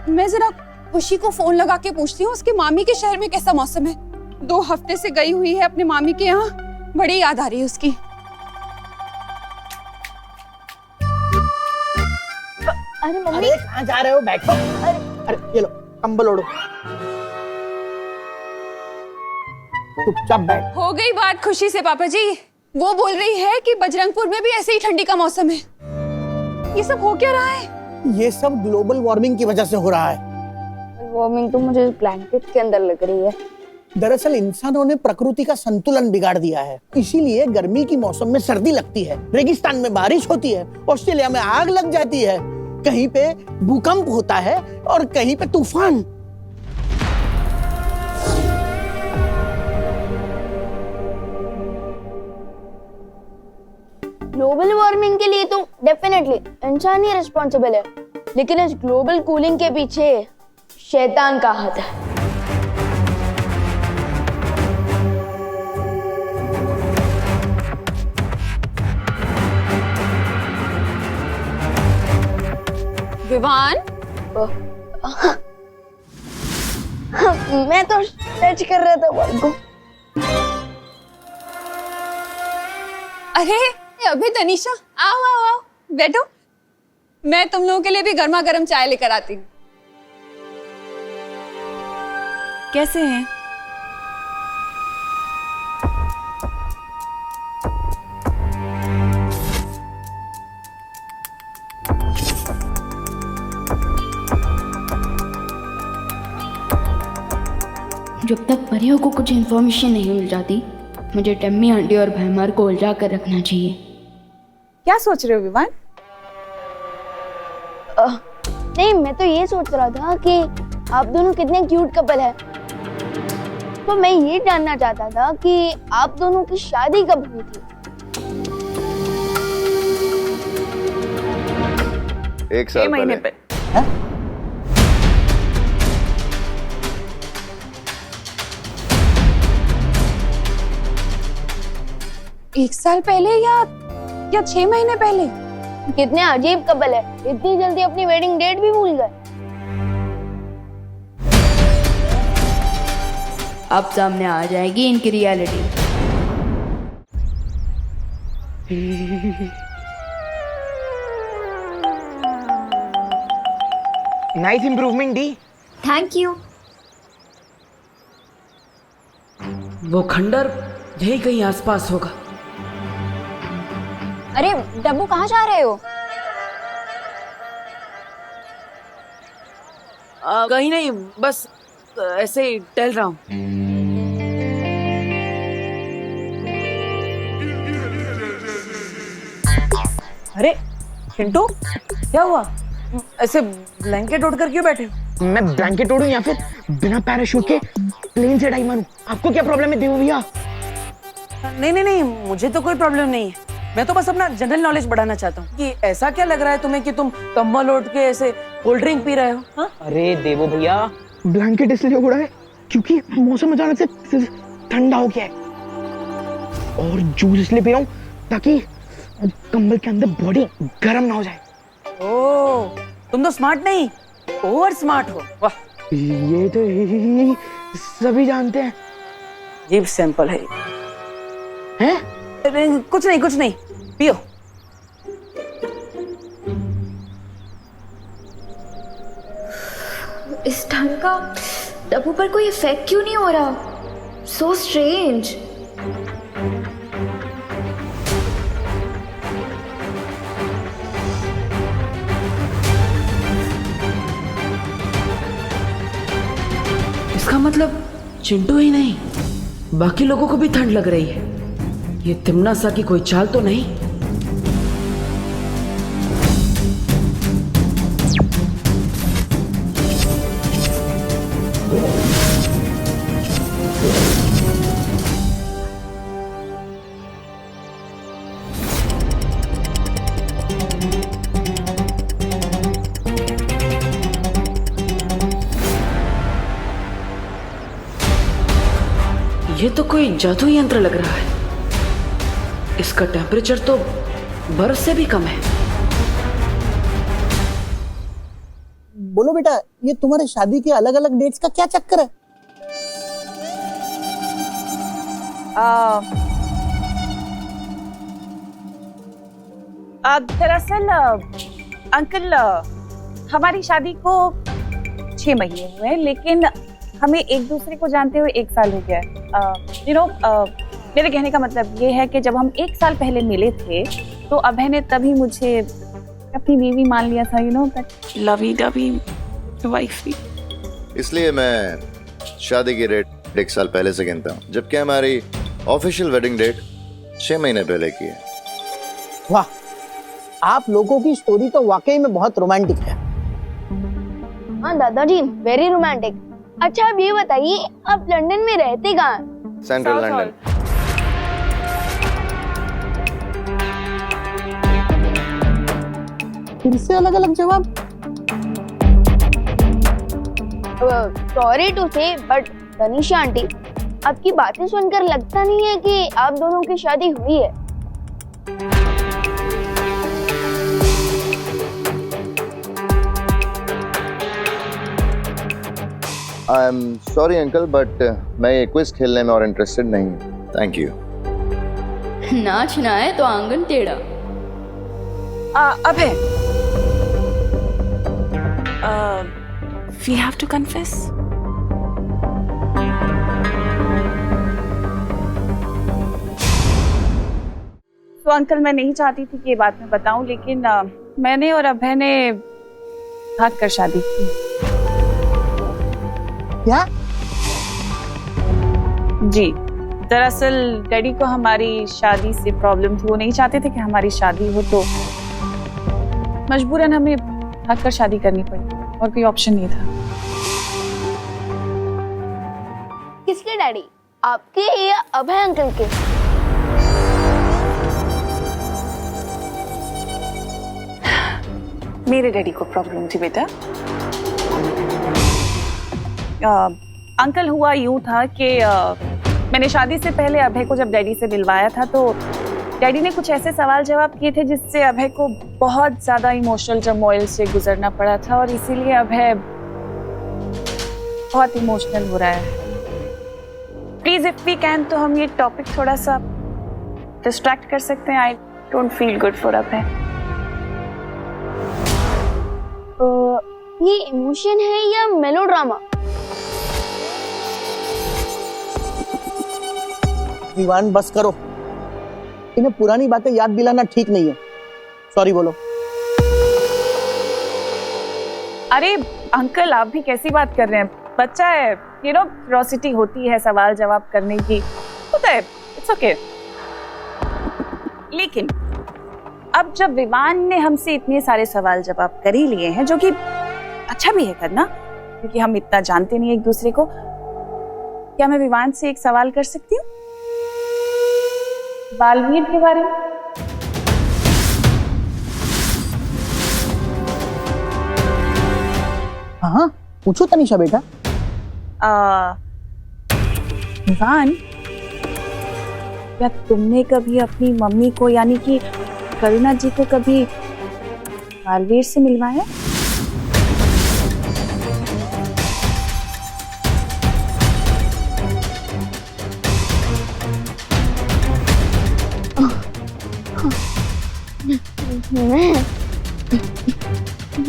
मैं जरा खुशी को फोन लगा के पूछती हूँ उसके मामी के शहर में कैसा मौसम है। 2 हफ्ते से गई हुई है अपने मामी के यहाँ, बड़ी याद आ रही है उसकी। अरे मम्मी, अरे कहाँ जा रहे हो? बैठो। अरे ये लो कंबल ओढ़ो, चुपचाप बैठ। हो गई बात खुशी से पापा जी। वो बोल रही है कि बजरंगपुर में भी ऐसे ही ठंडी का मौसम है। ये सब हो क्या रहा है? ये सब ग्लोबल वार्मिंग की वजह से हो रहा है। वार्मिंग तो मुझे ब्लैंकेट के अंदर लग रही है। दरअसल इंसानों ने प्रकृति का संतुलन बिगाड़ दिया है, इसीलिए गर्मी की मौसम में सर्दी लगती है, रेगिस्तान में बारिश होती है, ऑस्ट्रेलिया में आग लग जाती है, कहीं पे भूकंप होता है और कहीं पे तूफान। ग्लोबल वार्मिंग के लिए तो डेफिनेटली इंसान ही रिस्पॉन्सिबल है, लेकिन इस ग्लोबल कूलिंग के पीछे शैतान का हाथ है। विवान, मैं तो स्ट्रेच कर रहा था बॉल को। अरे अभी तनीषा, आओ आओ आओ, बैठो। मैं तुम लोगों के लिए भी गर्मा गर्म चाय लेकर आती हूँ। कैसे हैं? जब तक परियों को कुछ इन्फॉर्मेशन नहीं मिल जाती, मुझे टम्मी आंटी और भैमार को उलझा कर रखना चाहिए। क्या सोच रहे हो विवान? नहीं, मैं तो ये सोच रहा था कि आप दोनों कितने क्यूट कपल हैं। तो मैं ये जानना चाहता था कि आप दोनों की शादी कब हुई थी? 1 साल महीने पहले। एक साल पहले या 6 महीने पहले? कितने अजीब कपल है, इतनी जल्दी अपनी वेडिंग डेट भी भूल गए। अब सामने आ जाएगी इनकी reality. Nice improvement D. Thank you. वो खंडर यही कहीं आसपास होगा। अरे डब्बू, कहाँ जा रहे हो? कहीं नहीं, बस ऐसे ही टहल रहा हूँ। अरे चिंटू, क्या हुआ? ऐसे ब्लैंकेट ओढ़कर क्यों बैठे हो? मैं ब्लैंकेट ओढ़ूं या फिर बिना पैराशूट के प्लेन से डाई मारूं? आपको क्या प्रॉब्लम है देवो भैया? नहीं नहीं नहीं, मुझे तो कोई प्रॉब्लम नहीं है। मैं तो बस अपना जनरल नॉलेज बढ़ाना चाहता हूँ कि ऐसा क्या लग रहा है तुम्हें कि तुम कंबल ओढ़ के ऐसे कोल्ड ड्रिंक पी रहे हो? हाँ? अरे देवो भैया, ब्लैंकेट इसलिए ओढ़ा है क्योंकि मौसम अचानक से ठंडा हो गया है, और जूस इसलिए पी रहा हूँ ताकि कंबल के अंदर बॉडी गर्म ना हो जाए। ओह, तुम तो स्मार्ट नहीं, ओवर स्मार्ट हो। वाह, ये तो सभी जानते हैं। अजीब सैंपल है। हैं? कुछ नहीं, पियो। इस ढंग का डब्बू पर कोई इफेक्ट क्यों नहीं हो रहा? So strange. इसका मतलब चिंटू ही नहीं, बाकी लोगों को भी ठंड लग रही है। ये तिमना सा की कोई चाल तो नहीं? ये तो कोई जादू यंत्र लग रहा है। इसका टेम्परेचर तो बरस से भी कम है। बोलो बेटा, ये तुम्हारे शादी के अलग अलग डेट्स का क्या चक्कर है? दरअसल अंकल, हमारी शादी को 6 महीने हुए हैं, लेकिन हमें एक दूसरे को जानते हुए 1 साल हो गया है। मेरे कहने का मतलब ये है कि जब हम 1 साल पहले मिले थे तो अभय ने तभी मुझे अपनी बीवी मान लिया था, लवी डवी वाइफी। इसलिए मैं शादी की डेट 1 साल पहले से गिनता हूँ, जबकि हमारी ऑफिशियल वेडिंग डेट 6 महीने पहले की है। वाह, आप लोगों की स्टोरी तो वाकई में बहुत रोमांटिक है। हाँ दादाजी, वेरी रोमांटिक। अच्छा अब ये बताइए, आप लंदन में रहते कहाँ? Central London. फिर से अलग अलग जवाब। सॉरी टू से, बट तनिषा आंटी, आपकी बातें सुनकर लगता नहीं है कि आप दोनों की शादी हुई है। I am sorry uncle, but मैं ये क्विज खेलने में और इंटरेस्टेड नहीं हूँ। Thank you. नाचना है तो आंगन टेढ़ा। अभय, we have to confess. तो अंकल, मैं नहीं चाहती थी कि ये बात मैं बताऊं, लेकिन मैंने और अभय ने भाग कर शादी की। क्या? जी, दरअसल डैडी को हमारी शादी से प्रॉब्लम थी। वो नहीं चाहते थे कि हमारी शादी हो, तो मजबूरन हमें भाग कर शादी करनी पड़ी और कोई ऑप्शन नहीं था। किसके डैडी, आपके या अभय अंकल के? मेरे डैडी को प्रॉब्लम थी बेटा। अंकल, हुआ यूं था कि मैंने शादी से पहले अभय को जब डैडी से मिलवाया था, तो डैडी ने कुछ ऐसे सवाल जवाब किए थे जिससे अभय को बहुत ज्यादा इमोशनल टर्मोइल से गुजरना पड़ा था, और इसीलिए अभय बहुत इमोशनल हो रहा है। प्लीज इफ वी कैन, तो हम ये टॉपिक थोड़ा सा डिस्ट्रैक्ट कर सकते हैं। I don't feel good for Abhay. ये इमोशन है या मेलोड्रामा? विवान, बस करो। इन्हें पुरानी बातें याद दिलाना ठीक नहीं है। सॉरी बोलो। अरे अंकल, आप भी कैसी बात कर रहे हैं? बच्चा है, क्यूरियोसिटी होती है सवाल जवाब करने की, होता है, इट्स ओके। लेकिन अब जब विवान ने हमसे इतने सारे सवाल जवाब कर ही लिए हैं, जो कि अच्छा भी है करना, क्योंकि हम इतना जानते नहीं एक दूसरे को, क्या मैं विवान से एक सवाल कर सकती हूँ बालवीर के बारे में? हाँ, पूछो तनिषा बेटा। विवान, क्या तुमने कभी अपनी मम्मी को, यानी कि करुणा जी को, कभी बालवीर से मिलवाया?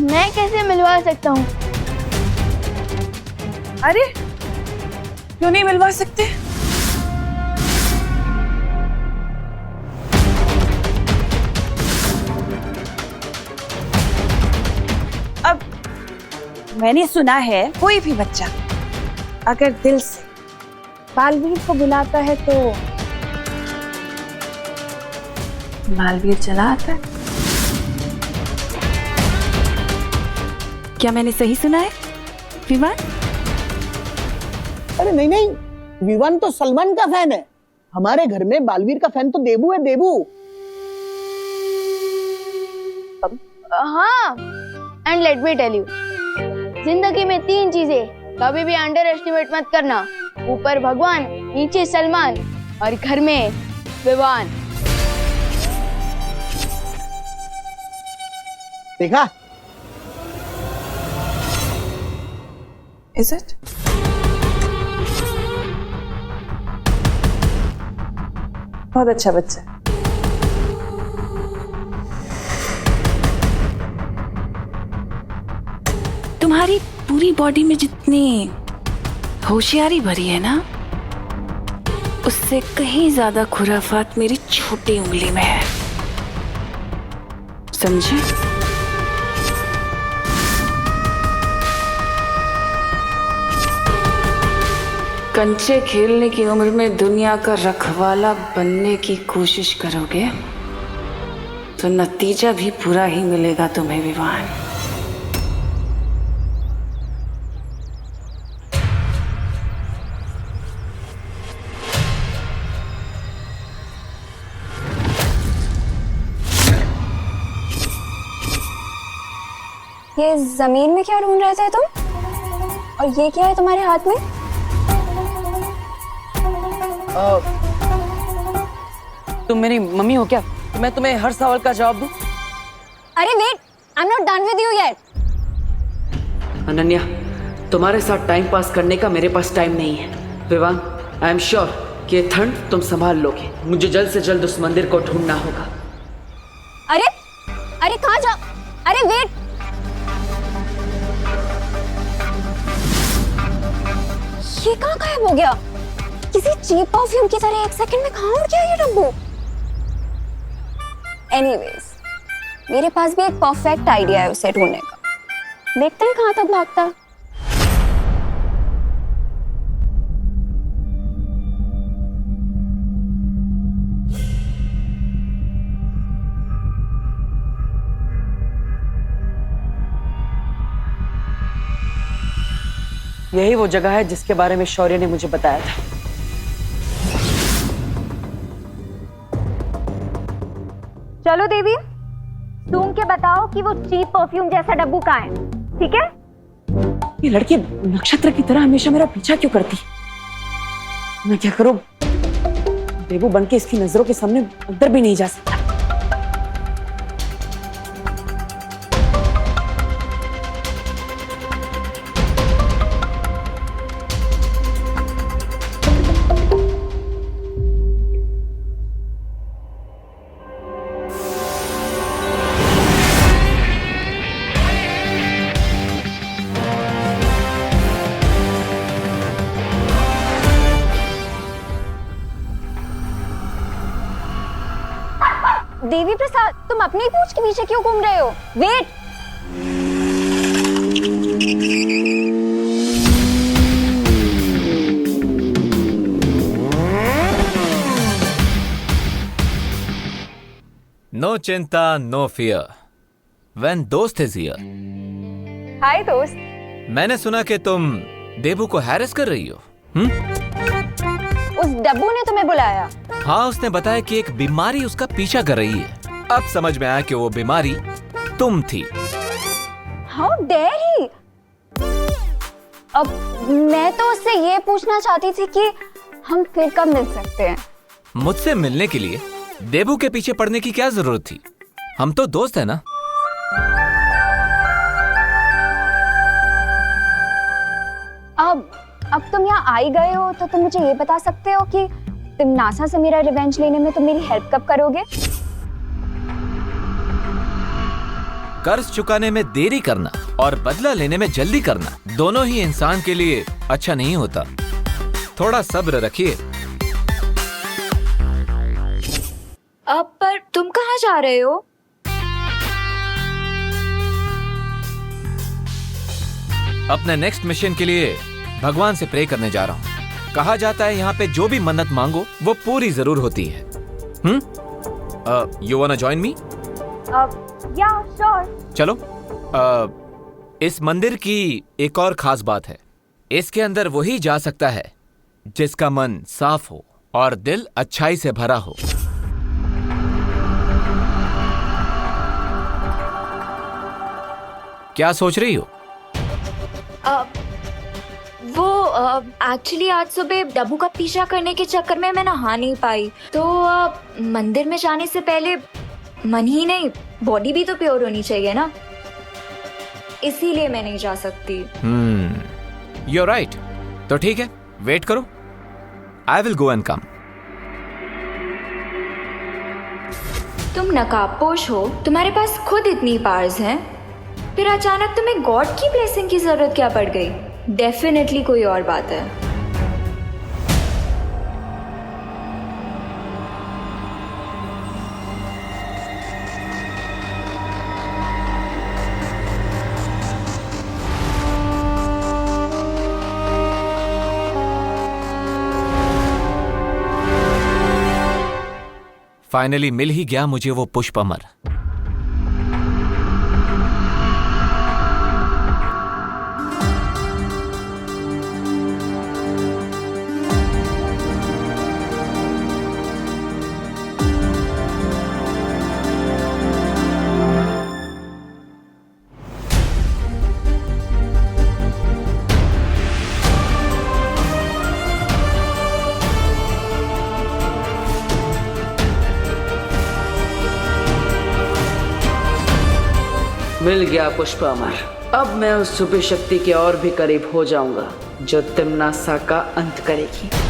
मैं कैसे मिलवा सकता हूँ? अरे क्यों नहीं मिलवा सकते? अब मैंने सुना है कोई भी बच्चा अगर दिल से बालवीर को बुलाता है तो बालवीर चला आता है। क्या मैंने सही सुना है विवान? अरे नहीं नहीं, विवान तो सलमान का फैन है। हमारे घर में बालवीर का फैन तो देबू है, देबू। हाँ, and let me tell you, जिंदगी में 3 चीजें कभी भी अंडर एस्टिमेट मत करना। ऊपर भगवान, नीचे सलमान और घर में विवान। देखा? Is it? बहुत अच्छा बच्चा। तुम्हारी पूरी बॉडी में जितनी होशियारी भरी है ना, उससे कहीं ज्यादा खुराफात मेरी छोटी उंगली में है, समझे? कंचे खेलने की उम्र में दुनिया का रखवाला बनने की कोशिश करोगे तो नतीजा भी पूरा ही मिलेगा तुम्हें विवान। ये जमीन में क्या ढूंढ रहे थे तुम? और ये क्या है तुम्हारे हाथ में? तुम मेरी मम्मी हो क्या? मैं तुम्हें हर सवाल का जवाब दूं? अरे wait, I am not done with you yet. Ananya, तुम्हारे साथ टाइम पास करने का मेरे पास टाइम नहीं है। विवान, आई एम श्योर कि ये ठंड तुम संभाल लोगे। मुझे जल्द से जल्द उस मंदिर को ढूंढना होगा। अरे अरे कहाँ जा? अरे वेट, ये कहाँ गायब हो गया? किसी चीप परफ्यूम की तरह एक सेकंड में कहाँ उड़ गया ये डब्बू? एनीवेज, मेरे पास भी एक परफेक्ट आइडिया है उसे ढूंढने का। देखते हैं कहाँ तक भागता है। यही वो जगह है जिसके बारे में शौर्य ने मुझे बताया था। चलो देवी, सूंघ के बताओ कि वो चीप परफ्यूम जैसा डब्बू कहाँ है, ठीक है? ये लड़की नक्षत्र की तरह हमेशा मेरा पीछा क्यों करती? मैं क्या करूं? देवू बन के इसकी नजरों के सामने अंदर भी नहीं जा सकता। देवी प्रसाद, तुम अपनी पूंछ के पीछे क्यों घूम रहे हो? वेट, नो चिंता, नो फियर, व्हेन दोस्त इज हियर। हाय दोस्त। मैंने सुना कि तुम देबू को हैरेस कर रही हो। उस डब्बू ने तुम्हें बुलाया? हाँ, उसने बताया कि एक बीमारी उसका पीछा कर रही है। अब समझ में आया कि वो बीमारी तुम थी। How dare he? अब मैं तो उससे ये पूछना चाहती थी कि हम फिर कब मिल सकते हैं? मुझसे मिलने के लिए देबू के पीछे पड़ने की क्या जरूरत थी? हम तो दोस्त हैं ना। अब तुम यहाँ आई गए हो तो तुम मुझे ये बता सकते हो कि तुम नासा से मेरा रिवेंज लेने में तुम मेरी हेल्प कब करोगे? कर्ज चुकाने में देरी करना और बदला लेने में जल्दी करना दोनों ही इंसान के लिए अच्छा नहीं होता। थोड़ा सब्र रखिए। अब पर तुम कहाँ जा रहे हो? अपने नेक्स्ट मिशन के लिए भगवान से प्रे करने जा रहा हूँ। कहा जाता है यहाँ पे जो भी मन्नत मांगो वो पूरी जरूर होती है। You वांना join me? या श्योर। चलो। इस मंदिर की एक और खास बात है, इसके अंदर वही जा सकता है जिसका मन साफ हो और दिल अच्छाई से भरा हो। क्या सोच रही हो? वो एक्चुअली आज सुबह डब्बू का पीछा करने के चक्कर में मैं नहा नहीं पाई, तो मंदिर में जाने से पहले मन ही नहीं बॉडी भी तो प्योर होनी चाहिए ना, इसीलिए मैं नहीं जा सकती। You are right. तो ठीक है, वेट करो, I will go and come. तुम नकाबपोश हो, तुम्हारे पास खुद इतनी पावर्स हैं, फिर अचानक तुम्हें गॉड की ब्लेसिंग की जरूरत क्या पड़ गई? डेफिनेटली कोई और बात है। फाइनली मिल ही गया मुझे वो पुष्प अमर। मिल गया पुष्प अमर। अब मैं उस सुबह शक्ति के और भी करीब हो जाऊंगा जो तिम्नासा का अंत करेगी।